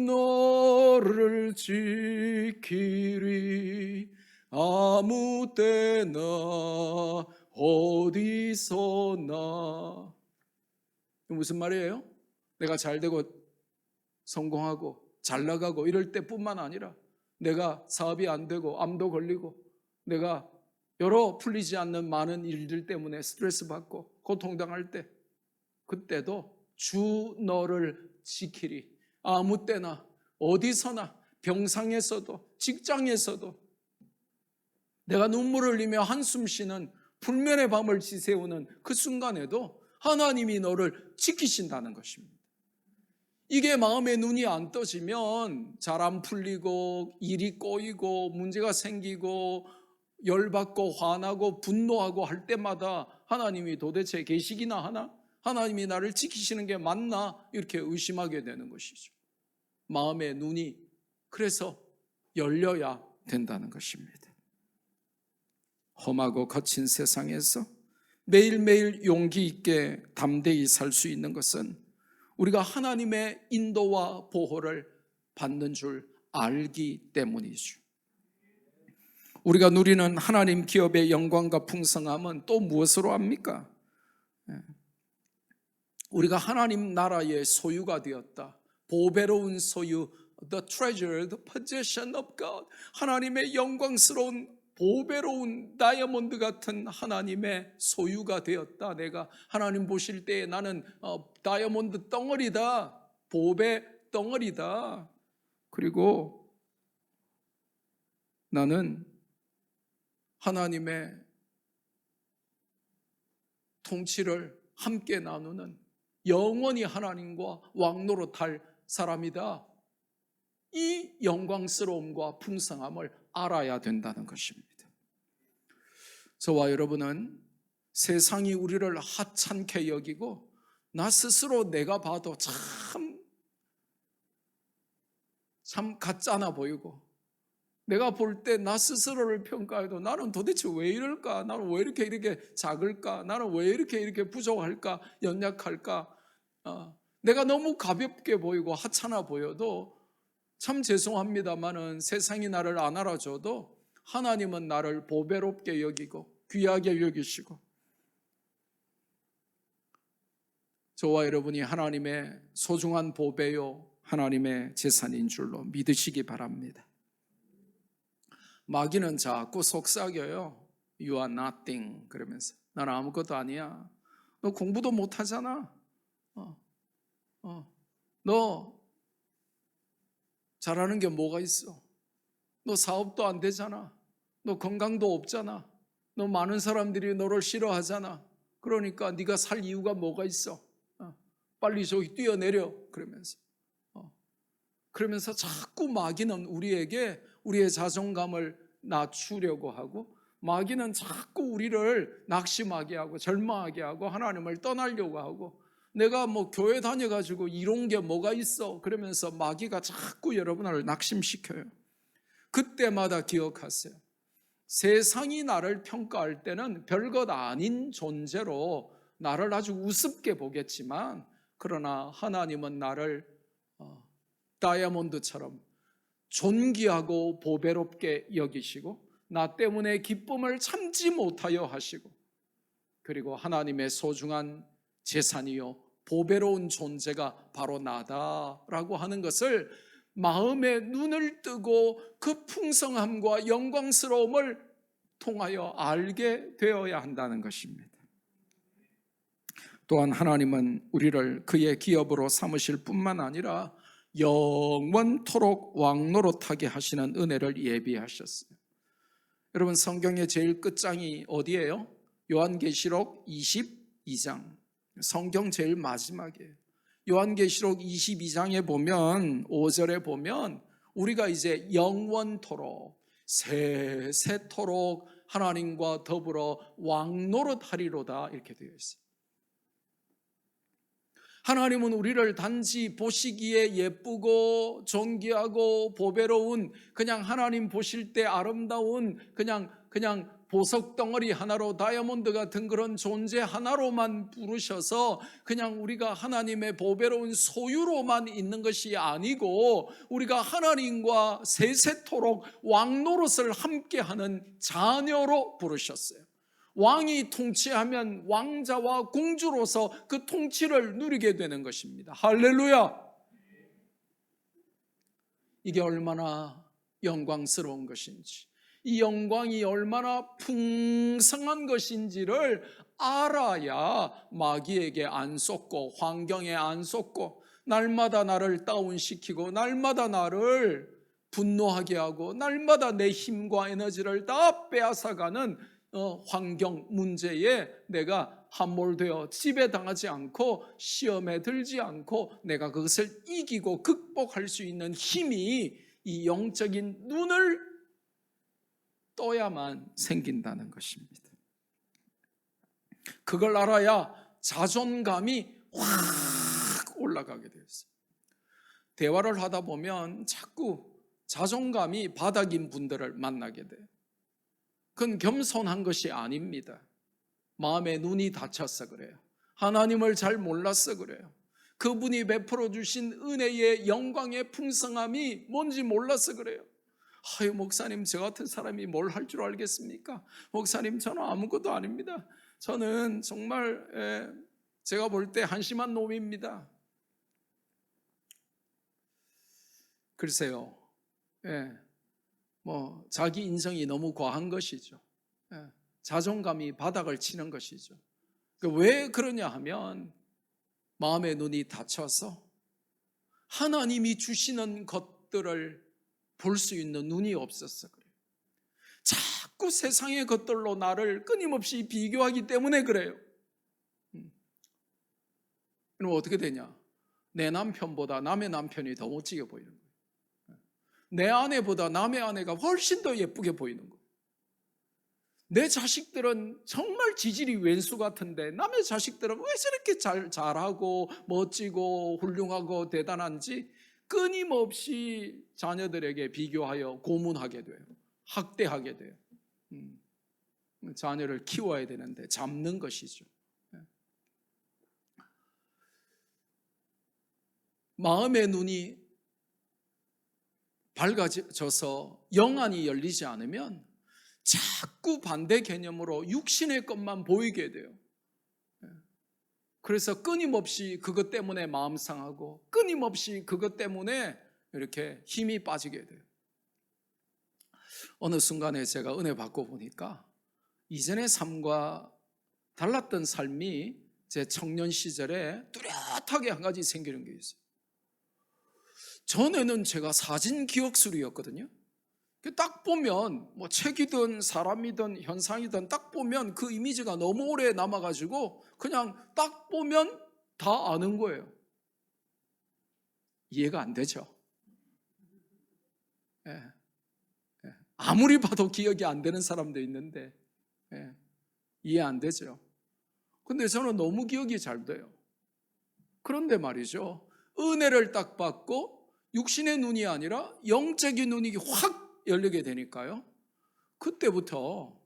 너를 지키리 아무 때나 어디서나. 무슨 말이에요? 내가 잘되고 성공하고 잘 나가고 이럴 때뿐만 아니라 내가 사업이 안 되고 암도 걸리고 내가 여러 풀리지 않는 많은 일들 때문에 스트레스 받고 고통당할 때, 그때도 주 너를 지키리. 아무 때나 어디서나, 병상에서도 직장에서도 내가 눈물을 흘리며 한숨 쉬는 불면의 밤을 지새우는 그 순간에도 하나님이 너를 지키신다는 것입니다. 이게 마음에 눈이 안 떠지면 잘 안 풀리고 일이 꼬이고 문제가 생기고 열받고 화나고 분노하고 할 때마다 하나님이 도대체 계시기나 하나? 하나님이 나를 지키시는 게 맞나? 이렇게 의심하게 되는 것이죠. 마음의 눈이 그래서 열려야 된다는 것입니다. 험하고 거친 세상에서 매일매일 용기 있게 담대히 살 수 있는 것은 우리가 하나님의 인도와 보호를 받는 줄 알기 때문이죠. 우리가 누리는 하나님 기업의 영광과 풍성함은 또 무엇으로 합니까? 우리가 하나님 나라의 소유가 되었다. 보배로운 소유, the treasured possession of God. 하나님의 영광스러운 보배로운 다이아몬드 같은 하나님의 소유가 되었다. 내가 하나님 보실 때에 나는 다이아몬드 덩어리다. 보배 덩어리다. 그리고 나는 하나님의 통치를 함께 나누는 영원히 하나님과 왕노릇할 사람이다. 이 영광스러움과 풍성함을 알아야 된다는 것입니다. 저와 여러분은 세상이 우리를 하찮게 여기고 나 스스로 내가 봐도 참 가짜나 보이고 내가 볼 때 나 스스로를 평가해도 나는 도대체 왜 이럴까? 나는 왜 이렇게 작을까? 나는 왜 이렇게 부족할까? 연약할까? 내가 너무 가볍게 보이고 하찮아 보여도 참 죄송합니다마는 세상이 나를 안 알아줘도 하나님은 나를 보배롭게 여기고 귀하게 여기시고 저와 여러분이 하나님의 소중한 보배요 하나님의 재산인 줄로 믿으시기 바랍니다. 마귀는 자꾸 속삭여요. You are nothing 그러면서 나는 아무것도 아니야. 너 공부도 못하잖아. 너 잘하는 게 뭐가 있어? 너 사업도 안 되잖아. 너 건강도 없잖아. 너 많은 사람들이 너를 싫어하잖아. 그러니까 네가 살 이유가 뭐가 있어? 빨리 저기 뛰어내려 그러면서 자꾸 마귀는 우리에게 우리의 자존감을 낮추려고 하고 마귀는 자꾸 우리를 낙심하게 하고 절망하게 하고 하나님을 떠나려고 하고 내가 교회 다녀가지고 이런 게 뭐가 있어? 그러면서 마귀가 자꾸 여러분을 낙심시켜요. 그때마다 기억하세요. 세상이 나를 평가할 때는 별것 아닌 존재로 나를 아주 우습게 보겠지만, 그러나 하나님은 나를 다이아몬드처럼 존귀하고 보배롭게 여기시고, 나 때문에 기쁨을 참지 못하여 하시고, 그리고 하나님의 소중한 재산이요 보배로운 존재가 바로 나다라고 하는 것을 마음에 눈을 뜨고 그 풍성함과 영광스러움을 통하여 알게 되어야 한다는 것입니다. 또한 하나님은 우리를 그의 기업으로 삼으실 뿐만 아니라 영원토록 왕노릇하게 하시는 은혜를 예비하셨어요. 여러분, 성경의 제일 끝장이 어디예요? 요한계시록 22장. 성경 제일 마지막이에요. 요한계시록 22장에 보면 5절에 보면 우리가 이제 영원토록 세세토록 하나님과 더불어 왕노릇하리로다 이렇게 되어 있어요. 하나님은 우리를 단지 보시기에 예쁘고 존귀하고 보배로운, 그냥 하나님 보실 때 아름다운 그냥 보석 덩어리 하나로, 다이아몬드 같은 그런 존재 하나로만 부르셔서 그냥 우리가 하나님의 보배로운 소유로만 있는 것이 아니고, 우리가 하나님과 세세토록 왕노릇을 함께하는 자녀로 부르셨어요. 왕이 통치하면 왕자와 공주로서 그 통치를 누리게 되는 것입니다. 할렐루야! 이게 얼마나 영광스러운 것인지, 이 영광이 얼마나 풍성한 것인지를 알아야 마귀에게 안 속고 환경에 안 속고 날마다 나를 다운시키고 날마다 나를 분노하게 하고 날마다 내 힘과 에너지를 다 빼앗아가는 환경 문제에 내가 함몰되어 지배당하지 않고 시험에 들지 않고 내가 그것을 이기고 극복할 수 있는 힘이 이 영적인 눈을 떠야만 생긴다는 것입니다. 그걸 알아야 자존감이 확 올라가게 되었어요. 대화를 하다 보면 자꾸 자존감이 바닥인 분들을 만나게 돼요. 그건 겸손한 것이 아닙니다. 마음의 눈이 닫혀서 그래요. 하나님을 잘 몰라서 그래요. 그분이 베풀어 주신 은혜의 영광의 풍성함이 뭔지 몰라서 그래요. 아유, 목사님, 저 같은 사람이 뭘 할 줄 알겠습니까? 목사님, 저는 아무것도 아닙니다. 저는 정말 제가 볼 때 한심한 놈입니다. 글쎄요, 자기 인성이 너무 과한 것이죠. 자존감이 바닥을 치는 것이죠. 왜 그러냐 하면 마음의 눈이 닫혀서 하나님이 주시는 것들을 볼 수 있는 눈이 없었어 그래요. 자꾸 세상의 것들로 나를 끊임없이 비교하기 때문에 그래요. 그럼 어떻게 되냐? 내 남편보다 남의 남편이 더 멋지게 보이는 거예요. 내 아내보다 남의 아내가 훨씬 더 예쁘게 보이는 거예요. 내 자식들은 정말 지질이 왼수 같은데 남의 자식들은 왜 저렇게 잘하고 멋지고 훌륭하고 대단한지 끊임없이 자녀들에게 비교하여 고문하게 돼요. 학대하게 돼요. 자녀를 키워야 되는데 잡는 것이죠. 마음의 눈이 밝아져서 영안이 열리지 않으면 자꾸 반대 개념으로 육신의 것만 보이게 돼요. 그래서 끊임없이 그것 때문에 마음 상하고 끊임없이 그것 때문에 이렇게 힘이 빠지게 돼요. 어느 순간에 제가 은혜 받고 보니까 이전의 삶과 달랐던 삶이 제 청년 시절에 뚜렷하게 한 가지 생기는 게 있어요. 전에는 제가 사진 기억술이었거든요. 딱 보면 책이든 사람이든 현상이든 딱 보면 그 이미지가 너무 오래 남아가지고 그냥 딱 보면 다 아는 거예요. 이해가 안 되죠? 아무리 봐도 기억이 안 되는 사람도 있는데 이해 안 되죠? 근데 저는 너무 기억이 잘 돼요. 그런데 말이죠, 은혜를 딱 받고 육신의 눈이 아니라 영적인 눈이 확 열리게 되니까요, 그때부터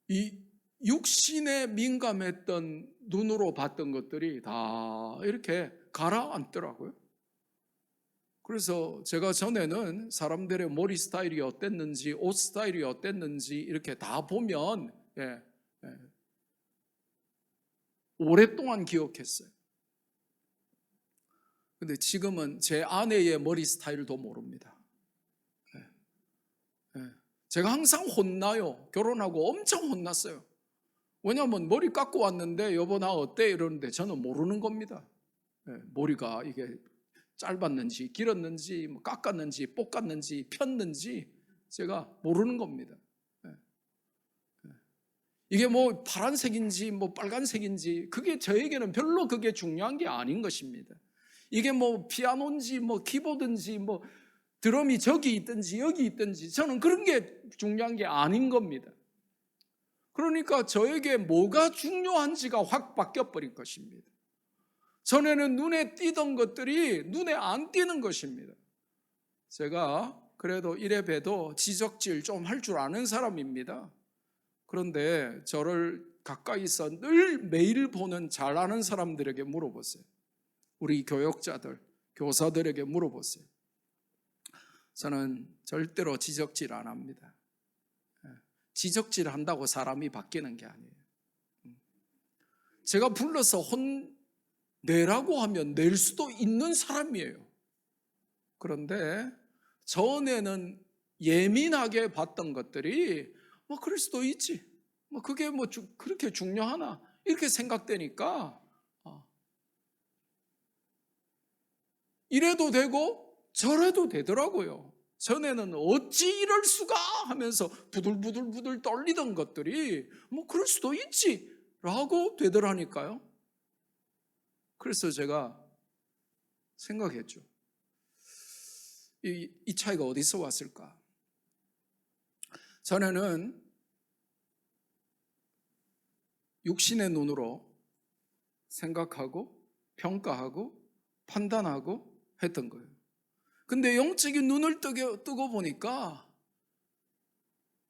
이 육신에 민감했던 눈으로 봤던 것들이 다 이렇게 가라앉더라고요. 그래서 제가 전에는 사람들의 머리 스타일이 어땠는지, 옷 스타일이 어땠는지 이렇게 다 보면 오랫동안 기억했어요. 근데 지금은 제 아내의 머리 스타일도 모릅니다. 제가 항상 혼나요. 결혼하고 엄청 혼났어요. 왜냐하면 머리 깎고 왔는데 여보 나 어때? 이러는데 저는 모르는 겁니다. 머리가 이게 짧았는지 길었는지 깎았는지 볶았는지 폈는지 제가 모르는 겁니다. 이게 뭐 파란색인지 뭐 빨간색인지 그게 저에게는 별로 그게 중요한 게 아닌 것입니다. 이게 뭐 피아노인지 뭐 키보드인지 뭐 드럼이 저기 있든지 여기 있든지 저는 그런 게 중요한 게 아닌 겁니다. 그러니까 저에게 뭐가 중요한지가 확 바뀌어버린 것입니다. 전에는 눈에 띄던 것들이 눈에 안 띄는 것입니다. 제가 그래도 이래 봬도 지적질 좀 할 줄 아는 사람입니다. 그런데 저를 가까이서 늘 매일 보는 잘 아는 사람들에게 물어보세요. 우리 교역자들, 교사들에게 물어보세요. 저는 절대로 지적질 안 합니다. 지적질 한다고 사람이 바뀌는 게 아니에요. 제가 불러서 혼내라고 하면 낼 수도 있는 사람이에요. 그런데 전에는 예민하게 봤던 것들이 뭐 그럴 수도 있지. 뭐 그게 뭐 그렇게 중요하나 이렇게 생각되니까 이래도 되고 저래도 되더라고요. 전에는 어찌 이럴 수가 하면서 부들부들 떨리던 것들이 뭐 그럴 수도 있지 라고 되더라니까요. 그래서 제가 생각했죠. 이 차이가 어디서 왔을까? 전에는 육신의 눈으로 생각하고 평가하고 판단하고 했던 거예요. 근데 영적인 눈을 뜨고 보니까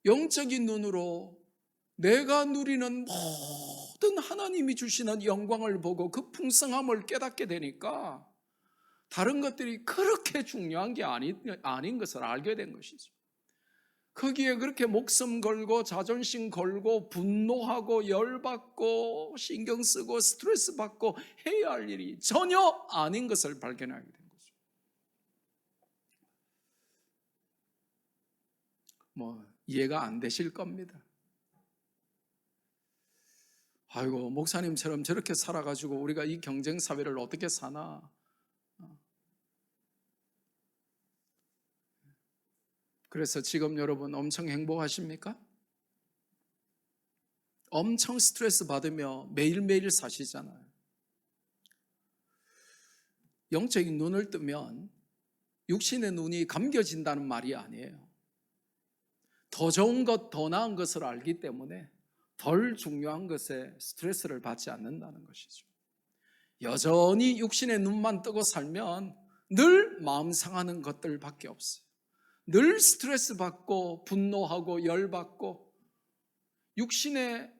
영적인 눈으로 내가 누리는 모든 하나님이 주시는 영광을 보고 그 풍성함을 깨닫게 되니까 다른 것들이 그렇게 중요한 게 아닌 것을 알게 된 것이죠. 거기에 그렇게 목숨 걸고 자존심 걸고 분노하고 열받고 신경 쓰고 스트레스 받고 해야 할 일이 전혀 아닌 것을 발견하게 된 거죠. 뭐 이해가 안 되실 겁니다. 아이고 목사님처럼 저렇게 살아가지고 우리가 이 경쟁 사회를 어떻게 사나. 그래서 지금 여러분 엄청 행복하십니까? 엄청 스트레스 받으며 매일매일 사시잖아요. 영적인 눈을 뜨면 육신의 눈이 감겨진다는 말이 아니에요. 더 좋은 것, 더 나은 것을 알기 때문에 덜 중요한 것에 스트레스를 받지 않는다는 것이죠. 여전히 육신의 눈만 뜨고 살면 늘 마음 상하는 것들밖에 없어요. 늘 스트레스 받고 분노하고 열받고 육신의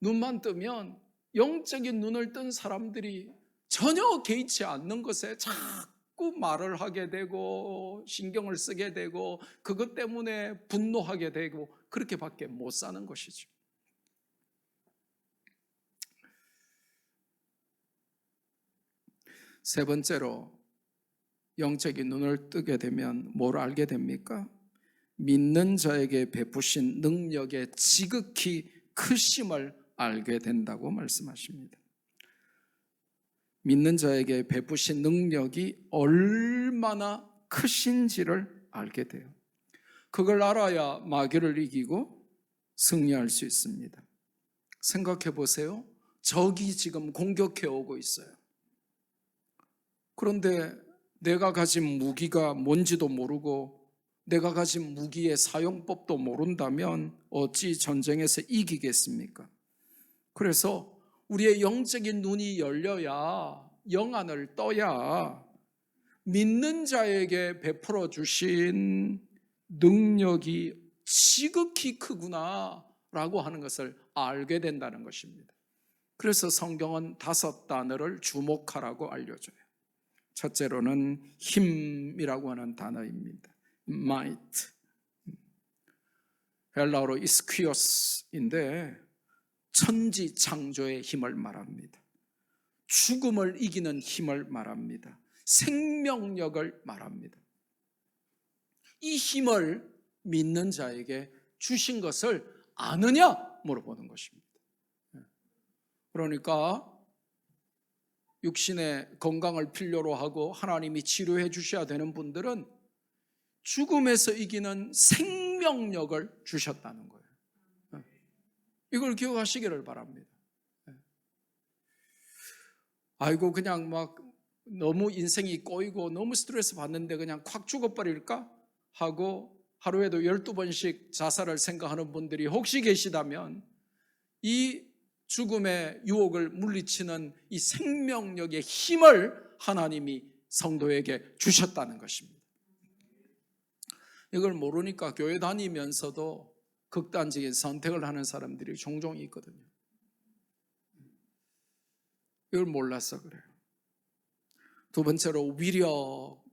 눈만 뜨면 영적인 눈을 뜬 사람들이 전혀 개의치 않는 것에 자꾸 말을 하게 되고 신경을 쓰게 되고 그것 때문에 분노하게 되고 그렇게밖에 못 사는 것이죠. 세 번째로 영적인 눈을 뜨게 되면 뭘 알게 됩니까? 믿는 자에게 베푸신 능력의 지극히 크심을 알게 된다고 말씀하십니다. 믿는 자에게 베푸신 능력이 얼마나 크신지를 알게 돼요. 그걸 알아야 마귀를 이기고 승리할 수 있습니다. 생각해 보세요. 적이 지금 공격해 오고 있어요. 그런데 내가 가진 무기가 뭔지도 모르고 내가 가진 무기의 사용법도 모른다면 어찌 전쟁에서 이기겠습니까? 그래서 우리의 영적인 눈이 열려야 영안을 떠야 믿는 자에게 베풀어 주신 능력이 지극히 크구나라고 하는 것을 알게 된다는 것입니다. 그래서 성경은 5단어를 주목하라고 알려줘요. 첫째로는 힘이라고 하는 단어입니다. might. 헬라어로 이스퀴오스인데 천지 창조의 힘을 말합니다. 죽음을 이기는 힘을 말합니다. 생명력을 말합니다. 이 힘을 믿는 자에게 주신 것을 아느냐 물어보는 것입니다. 그러니까 육신의 건강을 필요로 하고 하나님이 치료해 주셔야 되는 분들은 죽음에서 이기는 생명력을 주셨다는 거예요. 이걸 기억하시기를 바랍니다. 아이고 그냥 막 너무 인생이 꼬이고 너무 스트레스 받는데 그냥 콱 죽어버릴까 하고 하루에도 12번씩 자살을 생각하는 분들이 혹시 계시다면 이 죽음의 유혹을 물리치는 이 생명력의 힘을 하나님이 성도에게 주셨다는 것입니다. 이걸 모르니까 교회 다니면서도 극단적인 선택을 하는 사람들이 종종 있거든요. 이걸 몰라서 그래요. 두 번째로 위력,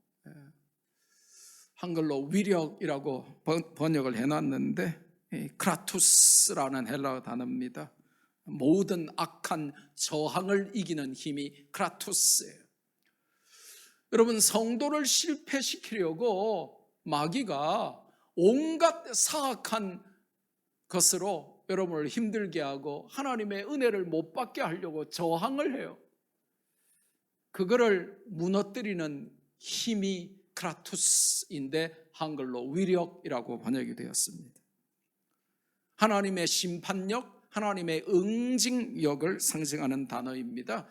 한글로 위력이라고 번역을 해놨는데 크라투스라는 헬라어 단어입니다. 모든 악한 저항을 이기는 힘이 크라투스예요. 여러분, 성도를 실패시키려고 마귀가 온갖 사악한 것으로 여러분을 힘들게 하고 하나님의 은혜를 못 받게 하려고 저항을 해요. 그거를 무너뜨리는 힘이 크라투스인데 한글로 위력이라고 번역이 되었습니다. 하나님의 심판력, 하나님의 응징력을 상징하는 단어입니다.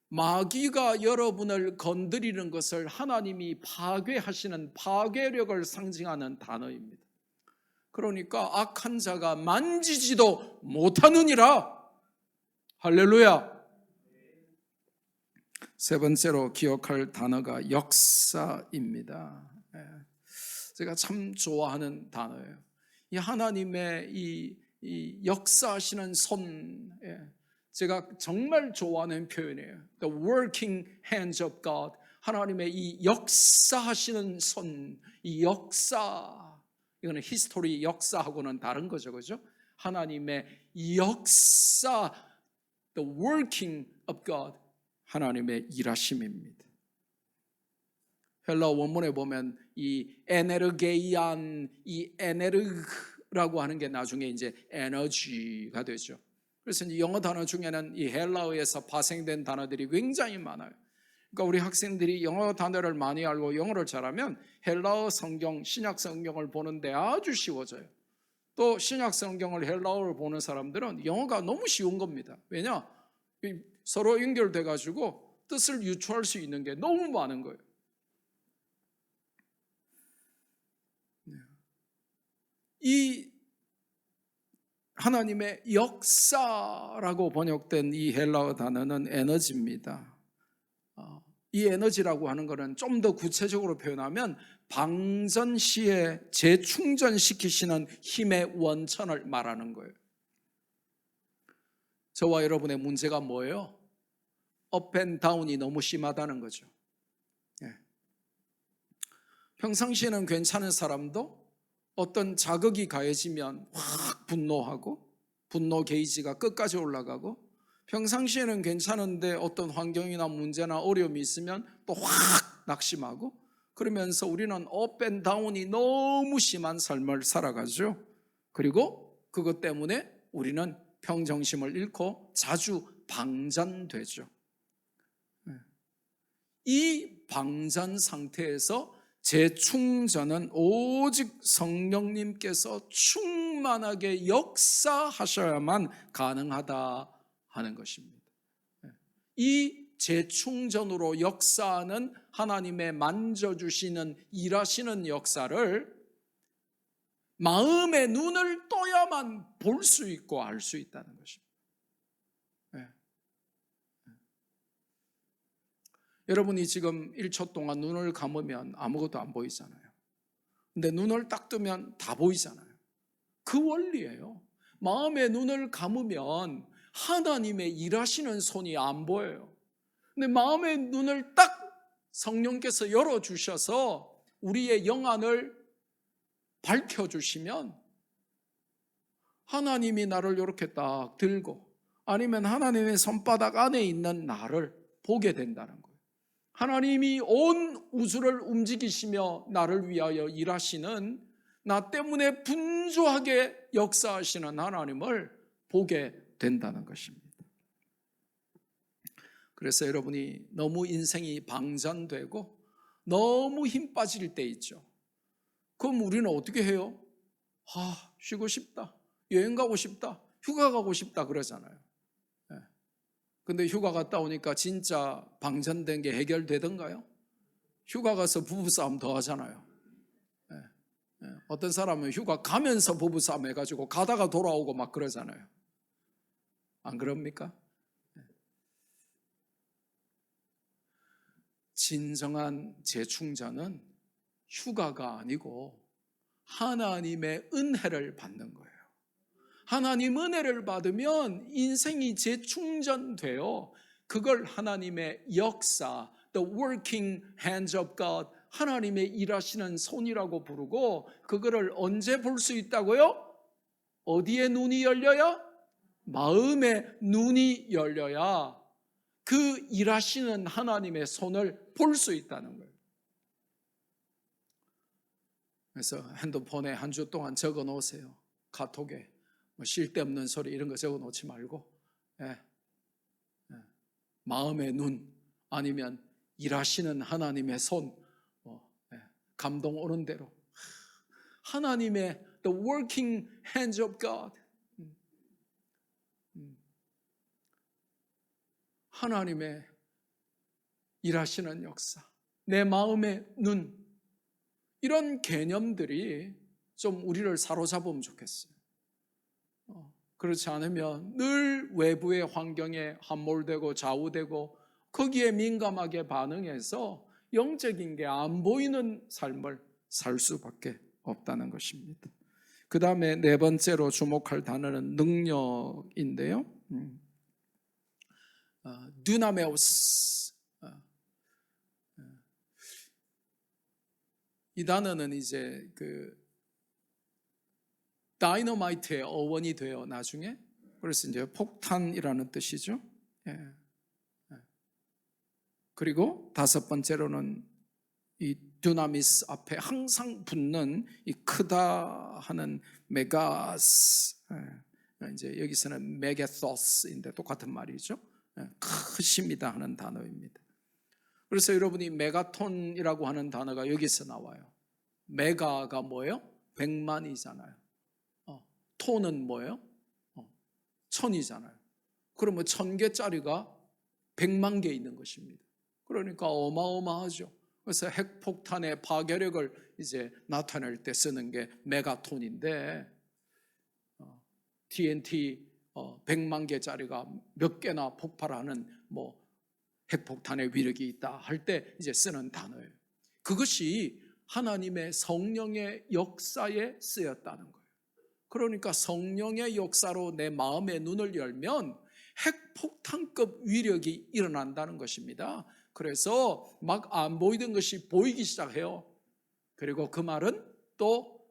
마귀가 여러분을 건드리는 것을 하나님이 파괴하시는 파괴력을 상징하는 단어입니다. 그러니까 악한 자가 만지지도 못하느니라. 할렐루야. 세 번째로 기억할 단어가 역사입니다. 제가 참 좋아하는 단어예요. 이 하나님의 이 역사하시는 손, 제가 정말 좋아하는 표현이에요. The working hands of God. 하나님의 이 역사하시는 손, 이 역사. 이거는 히스토리 역사하고는 다른 거죠, 그죠? 하나님의 역사, the working of God, 하나님의 일하심입니다. 헬라어 원문에 보면 이 에네르게이안, 이 에네르라고 하는 게 나중에 이제 에너지가 되죠. 그래서 이제 영어 단어 중에는 이 헬라어에서 파생된 단어들이 굉장히 많아요. 그러니까 우리 학생들이 영어 단어를 많이 알고 영어를 잘하면 헬라어 성경, 신약 성경을 보는데 아주 쉬워져요. 또 신약 성경을 헬라어로 보는 사람들은 영어가 너무 쉬운 겁니다. 왜냐? 서로 연결돼 가지고 뜻을 유추할 수 있는 게 너무 많은 거예요. 이 하나님의 역사라고 번역된 이 헬라어 단어는 에너지입니다. 이 에너지라고 하는 것은 좀 더 구체적으로 표현하면 방전 시에 재충전시키시는 힘의 원천을 말하는 거예요. 저와 여러분의 문제가 뭐예요? 업 앤 다운이 너무 심하다는 거죠. 평상시에는 괜찮은 사람도 어떤 자극이 가해지면 확 분노하고 분노 게이지가 끝까지 올라가고, 평상시에는 괜찮은데 어떤 환경이나 문제나 어려움이 있으면 또 확 낙심하고, 그러면서 우리는 업 앤 다운이 너무 심한 삶을 살아가죠. 그리고 그것 때문에 우리는 평정심을 잃고 자주 방전되죠. 이 방전 상태에서 재충전은 오직 성령님께서 충만하게 역사하셔야만 가능하다 하는 것입니다. 이 재충전으로 역사하는 하나님의 만져주시는 일하시는 역사를 마음의 눈을 떠야만 볼 수 있고 알 수 있다는 것입니다. 여러분이 지금 1초 동안 눈을 감으면 아무것도 안 보이잖아요. 근데 눈을 딱 뜨면 다 보이잖아요. 그 원리예요. 마음의 눈을 감으면 하나님의 일하시는 손이 안 보여요. 근데 마음의 눈을 딱 성령께서 열어주셔서 우리의 영안을 밝혀주시면 하나님이 나를 이렇게 딱 들고 아니면 하나님의 손바닥 안에 있는 나를 보게 된다는 거예요. 하나님이 온 우주를 움직이시며 나를 위하여 일하시는, 나 때문에 분주하게 역사하시는 하나님을 보게 된다는 것입니다. 그래서 여러분이 너무 인생이 방전되고 너무 힘 빠질 때 있죠. 그럼 우리는 어떻게 해요? 쉬고 싶다, 여행 가고 싶다, 휴가 가고 싶다 그러잖아요. 근데 휴가 갔다 오니까 진짜 방전된 게 해결되던가요? 휴가 가서 부부싸움 더 하잖아요. 어떤 사람은 휴가 가면서 부부싸움 해가지고 가다가 돌아오고 막 그러잖아요. 안 그럽니까? 진정한 재충전은 휴가가 아니고 하나님의 은혜를 받는 거예요. 하나님 은혜를 받으면 인생이 재충전돼요. 그걸 하나님의 역사, the working hands of God, 하나님의 일하시는 손이라고 부르고, 그거를 언제 볼 수 있다고요? 어디에 눈이 열려야? 마음의 눈이 열려야 그 일하시는 하나님의 손을 볼 수 있다는 거예요. 그래서 핸드폰에 한 주 동안 적어 놓으세요. 카톡에 쉴 데 없는 소리 이런 거 적어 놓지 말고, 마음의 눈 아니면 일하시는 하나님의 손, 감동 오는 대로 하나님의 the working hands of God, 하나님의 일하시는 역사, 내 마음의 눈, 이런 개념들이 좀 우리를 사로잡으면 좋겠어요. 그렇지 않으면 늘 외부의 환경에 함몰되고 좌우되고 거기에 민감하게 반응해서 영적인 게 안 보이는 삶을 살 수밖에 없다는 것입니다. 그 다음에 네 번째로 주목할 단어는 능력인데요. 두나메오스. 이 단어는 이제 그 다이너마이트의 어원이 돼요, 나중에. 그래서 이제 폭탄이라는 뜻이죠. 그리고 다섯 번째로는 이 두나미스 앞에 항상 붙는 이 크다 하는 메가스, 이제 여기서는 메게토스인데 똑같은 말이죠. 크십니다 하는 단어입니다. 그래서 여러분이 메가톤이라고 하는 단어가 여기서 나와요. 메가가 뭐예요? 100만이잖아요. 톤은 뭐예요? 1000이잖아요. 그러면 1000개짜리가 100만 개 있는 것입니다. 그러니까 어마어마하죠. 그래서 핵폭탄의 파괴력을 이제 나타낼 때 쓰는 게 메가톤인데, TNT 100만 개짜리가 몇 개나 폭발하는 핵폭탄의 위력이 있다 할 때 이제 쓰는 단어예요. 그것이 하나님의 성령의 역사에 쓰였다는 거예요. 그러니까 성령의 역사로 내 마음의 눈을 열면 핵폭탄급 위력이 일어난다는 것입니다. 그래서 막 안 보이던 것이 보이기 시작해요. 그리고 그 말은 또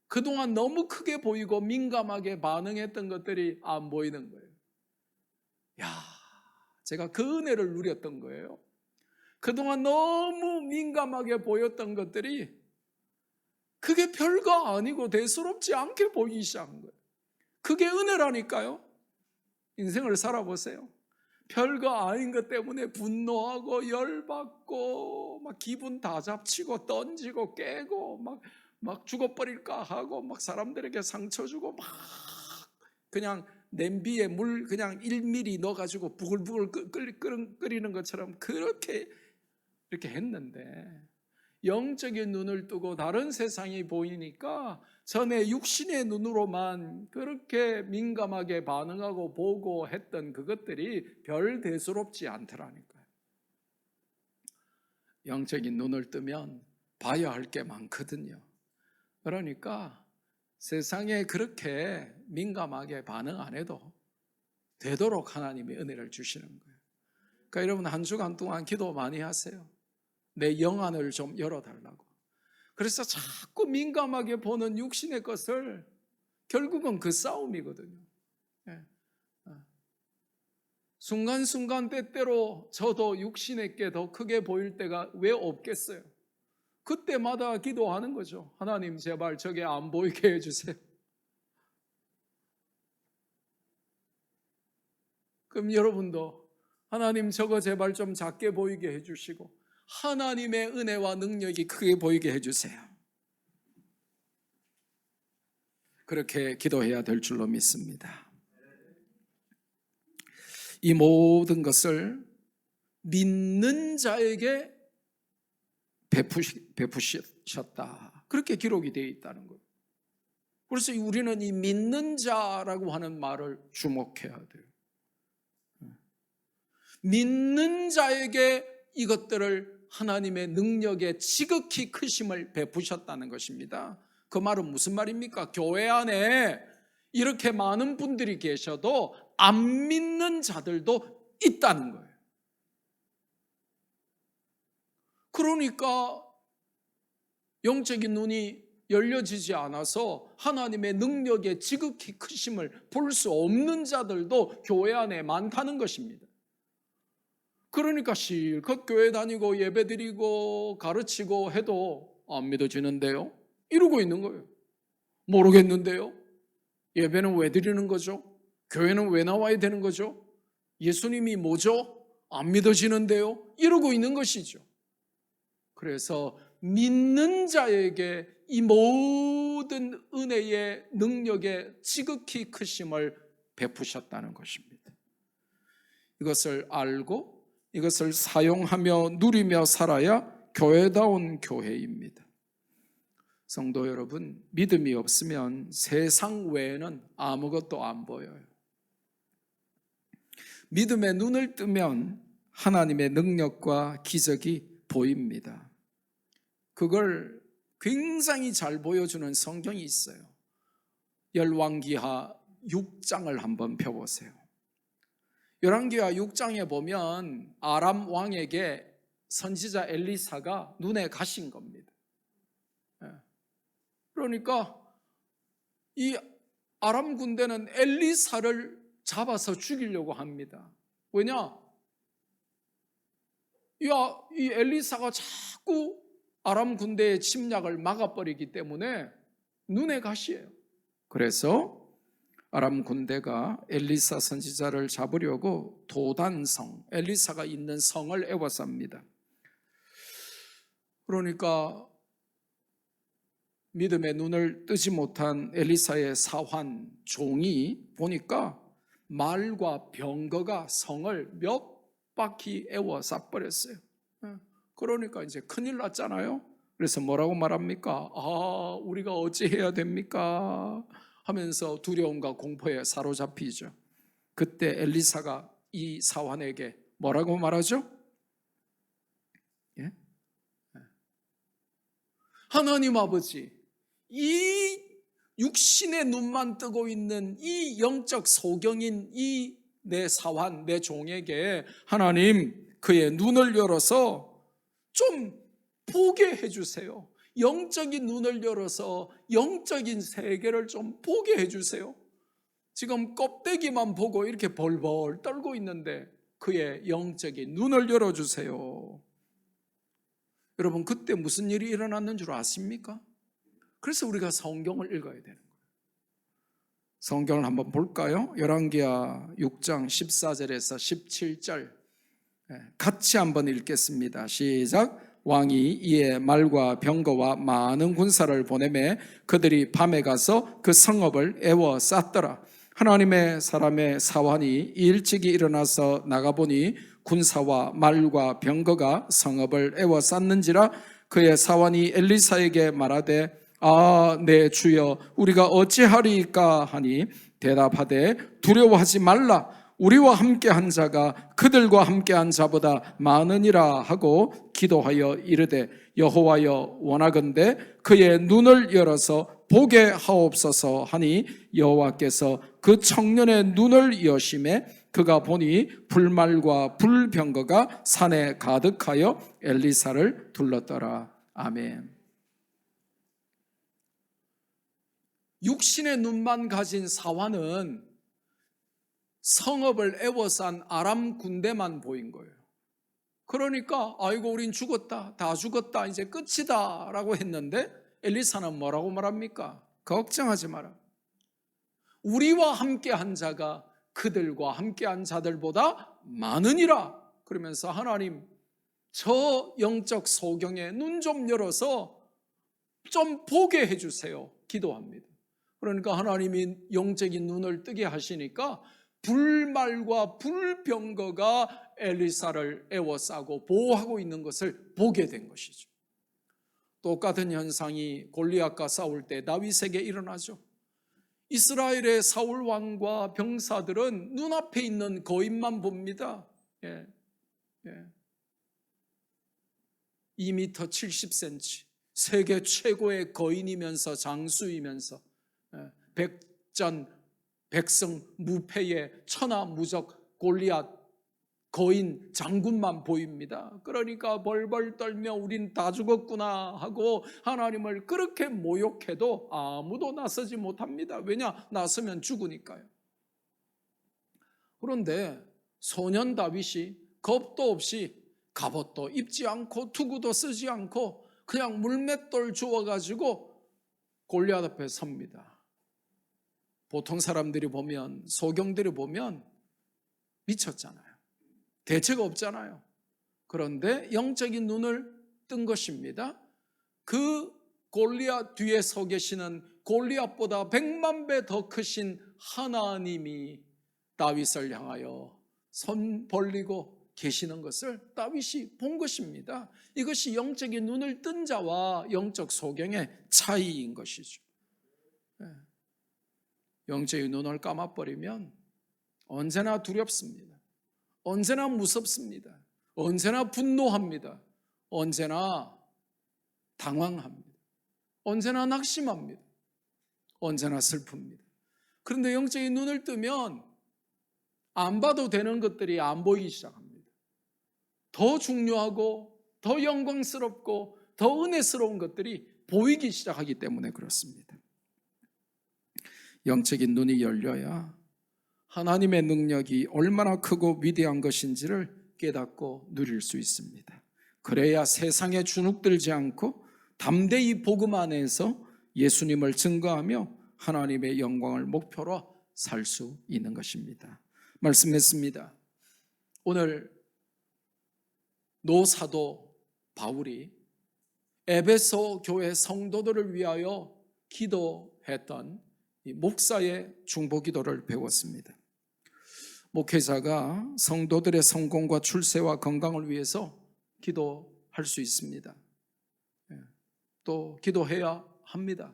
그동안 너무 크게 보이고 민감하게 반응했던 것들이 안 보이는 거예요. 제가 그 은혜를 누렸던 거예요. 그동안 너무 민감하게 보였던 것들이 그게 별거 아니고 대수롭지 않게 보이기 시작한 거예요. 그게 은혜라니까요. 인생을 살아보세요. 별거 아닌 것 때문에 분노하고 열받고 막 기분 다 잡치고 던지고 깨고 막 죽어버릴까 하고 막 사람들에게 상처 주고 막 그냥 냄비에 물 그냥 1mm 넣어가지고 부글부글 끓이는 것처럼 그렇게 이렇게 했는데, 영적인 눈을 뜨고 다른 세상이 보이니까 전에 육신의 눈으로만 그렇게 민감하게 반응하고 보고 했던 그것들이 별 대수롭지 않더라니까요. 영적인 눈을 뜨면 봐야 할 게 많거든요. 그러니까 세상에 그렇게 민감하게 반응 안 해도 되도록 하나님이 은혜를 주시는 거예요. 그러니까 여러분 한 주간 동안 기도 많이 하세요. 내 영안을 좀 열어달라고. 그래서 자꾸 민감하게 보는 육신의 것을 결국은 그 싸움이거든요. 순간순간 때때로 저도 육신에게 더 크게 보일 때가 왜 없겠어요? 그때마다 기도하는 거죠. 하나님 제발 저게 안 보이게 해주세요. 그럼 여러분도 하나님 저거 제발 좀 작게 보이게 해주시고 하나님의 은혜와 능력이 크게 보이게 해주세요. 그렇게 기도해야 될 줄로 믿습니다. 이 모든 것을 믿는 자에게 베푸셨다. 그렇게 기록이 되어 있다는 거예요. 그래서 우리는 이 믿는 자라고 하는 말을 주목해야 돼요. 믿는 자에게 이것들을 하나님의 능력의 지극히 크심을 베푸셨다는 것입니다. 그 말은 무슨 말입니까? 교회 안에 이렇게 많은 분들이 계셔도 안 믿는 자들도 있다는 거예요. 그러니까 영적인 눈이 열려지지 않아서 하나님의 능력의 지극히 크심을 볼 수 없는 자들도 교회 안에 많다는 것입니다. 그러니까 실컷 교회 다니고 예배드리고 가르치고 해도 안 믿어지는데요? 이러고 있는 거예요. 모르겠는데요? 예배는 왜 드리는 거죠? 교회는 왜 나와야 되는 거죠? 예수님이 뭐죠? 안 믿어지는데요? 이러고 있는 것이죠. 그래서 믿는 자에게 이 모든 은혜의 능력의 지극히 크심을 베푸셨다는 것입니다. 이것을 알고 이것을 사용하며 누리며 살아야 교회다운 교회입니다. 성도 여러분, 믿음이 없으면 세상 외에는 아무것도 안 보여요. 믿음의 눈을 뜨면 하나님의 능력과 기적이 보입니다. 그걸 굉장히 잘 보여주는 성경이 있어요. 열왕기하 6장을 한번 펴보세요. 열왕기하 6장에 보면 아람 왕에게 선지자 엘리사가 눈에 가신 겁니다. 그러니까 이 아람 군대는 엘리사를 잡아서 죽이려고 합니다. 왜냐? 이 엘리사가 자꾸 아람 군대의 침략을 막아버리기 때문에 눈에 가시예요. 그래서 아람 군대가 엘리사 선지자를 잡으려고 도단성, 엘리사가 있는 성을 에워쌉니다. 그러니까 믿음의 눈을 뜨지 못한 엘리사의 사환 종이 보니까 말과 병거가 성을 몇 바퀴 에워싸버렸어요. 그러니까 이제 큰일 났잖아요. 그래서 뭐라고 말합니까? 우리가 어찌해야 됩니까? 하면서 두려움과 공포에 사로잡히죠. 그때 엘리사가 이 사환에게 뭐라고 말하죠? 예? 하나님 아버지, 이 육신의 눈만 뜨고 있는 이 영적 소경인 이 내 사환, 내 종에게 하나님 그의 눈을 열어서 좀 보게 해주세요. 영적인 눈을 열어서 영적인 세계를 좀 보게 해주세요. 지금 껍데기만 보고 이렇게 벌벌 떨고 있는데 그의 영적인 눈을 열어주세요. 여러분 그때 무슨 일이 일어났는 줄 아십니까? 그래서 우리가 성경을 읽어야 되는 거예요. 성경을 한번 볼까요? 열왕기하 6장 14절에서 17절 같이 한번 읽겠습니다. 시작. 왕이 이에 말과 병거와 많은 군사를 보내매 그들이 밤에 가서 그 성읍을 에워쌌더라. 하나님의 사람의 사환이 일찍이 일어나서 나가보니 군사와 말과 병거가 성읍을 에워쌌는지라. 그의 사환이 엘리사에게 말하되 내 주여 우리가 어찌하리이까 하니 대답하되 두려워하지 말라. 우리와 함께한 자가 그들과 함께한 자보다 많으니라 하고 기도하여 이르되 여호와여 원하건대 그의 눈을 열어서 보게 하옵소서 하니 여호와께서 그 청년의 눈을 여심해 그가 보니 불말과 불병거가 산에 가득하여 엘리사를 둘렀더라. 아멘. 육신의 눈만 가진 사환은 성읍을 에워싼 아람 군대만 보인 거예요. 그러니까 아이고 우린 죽었다, 다 죽었다, 이제 끝이다 라고 했는데 엘리사는 뭐라고 말합니까? 걱정하지 마라. 우리와 함께한 자가 그들과 함께한 자들보다 많으니라. 그러면서 하나님 저 영적 소경의 눈 좀 열어서 좀 보게 해주세요 기도합니다. 그러니까 하나님이 영적인 눈을 뜨게 하시니까 불말과 불병거가 엘리사를 에워싸고 보호하고 있는 것을 보게 된 것이죠. 똑같은 현상이 골리앗과 싸울 때 다윗에게 일어나죠. 이스라엘의 사울 왕과 병사들은 눈앞에 있는 거인만 봅니다. 2m 70cm 세계 최고의 거인이면서 장수이면서 백전 백성 무패의 천하무적 골리앗 거인 장군만 보입니다. 그러니까 벌벌 떨며 우린 다 죽었구나 하고 하나님을 그렇게 모욕해도 아무도 나서지 못합니다. 왜냐? 나서면 죽으니까요. 그런데 소년 다윗이 겁도 없이 갑옷도 입지 않고 투구도 쓰지 않고 그냥 물맷돌 주워가지고 골리앗 앞에 섭니다. 보통 사람들이 보면, 소경들이 보면 미쳤잖아요. 대책 없잖아요. 그런데 영적인 눈을 뜬 것입니다. 그 골리앗 뒤에 서 계시는 골리앗보다 100만 배 더 크신 하나님이 다윗을 향하여 손 벌리고 계시는 것을 다윗이 본 것입니다. 이것이 영적인 눈을 뜬 자와 영적 소경의 차이인 것이죠. 영적인 눈을 감아버리면 언제나 두렵습니다. 언제나 무섭습니다. 언제나 분노합니다. 언제나 당황합니다. 언제나 낙심합니다. 언제나 슬픕니다. 그런데 영적인 눈을 뜨면 안 봐도 되는 것들이 안 보이기 시작합니다. 더 중요하고 더 영광스럽고 더 은혜스러운 것들이 보이기 시작하기 때문에 그렇습니다. 영적인 눈이 열려야 하나님의 능력이 얼마나 크고 위대한 것인지를 깨닫고 누릴 수 있습니다. 그래야 세상에 주눅들지 않고 담대히 복음 안에서 예수님을 증거하며 하나님의 영광을 목표로 살 수 있는 것입니다. 말씀했습니다. 오늘 노사도 바울이 에베소 교회 성도들을 위하여 기도했던 목사의 중보 기도를 배웠습니다. 목회자가 성도들의 성공과 출세와 건강을 위해서 기도할 수 있습니다. 또 기도해야 합니다.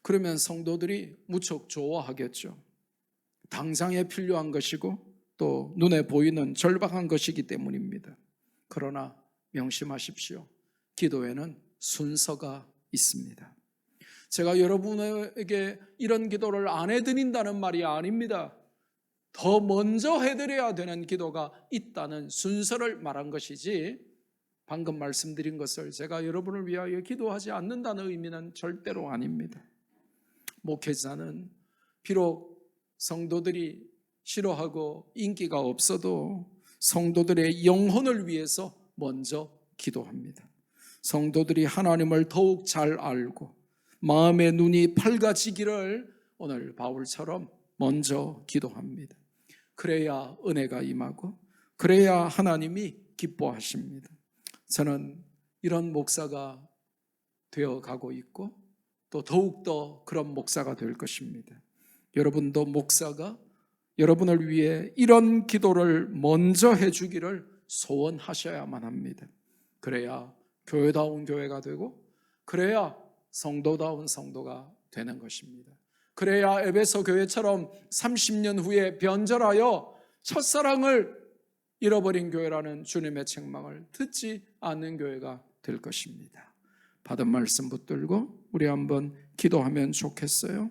그러면 성도들이 무척 좋아하겠죠. 당장에 필요한 것이고 또 눈에 보이는 절박한 것이기 때문입니다. 그러나 명심하십시오. 기도에는 순서가 있습니다. 제가 여러분에게 이런 기도를 안 해드린다는 말이 아닙니다. 더 먼저 해드려야 되는 기도가 있다는 순서를 말한 것이지 방금 말씀드린 것을 제가 여러분을 위하여 기도하지 않는다는 의미는 절대로 아닙니다. 목회자는 비록 성도들이 싫어하고 인기가 없어도 성도들의 영혼을 위해서 먼저 기도합니다. 성도들이 하나님을 더욱 잘 알고 마음의 눈이 밝아지기를 오늘 바울처럼 먼저 기도합니다. 그래야 은혜가 임하고 그래야 하나님이 기뻐하십니다. 저는 이런 목사가 되어가고 있고 또 더욱더 그런 목사가 될 것입니다. 여러분도 목사가 여러분을 위해 이런 기도를 먼저 해주기를 소원하셔야만 합니다. 그래야 교회다운 교회가 되고 그래야 성도다운 성도가 되는 것입니다. 그래야 에베소 교회처럼 30년 후에 변절하여 첫사랑을 잃어버린 교회라는 주님의 책망을 듣지 않는 교회가 될 것입니다. 받은 말씀 붙들고 우리 한번 기도하면 좋겠어요.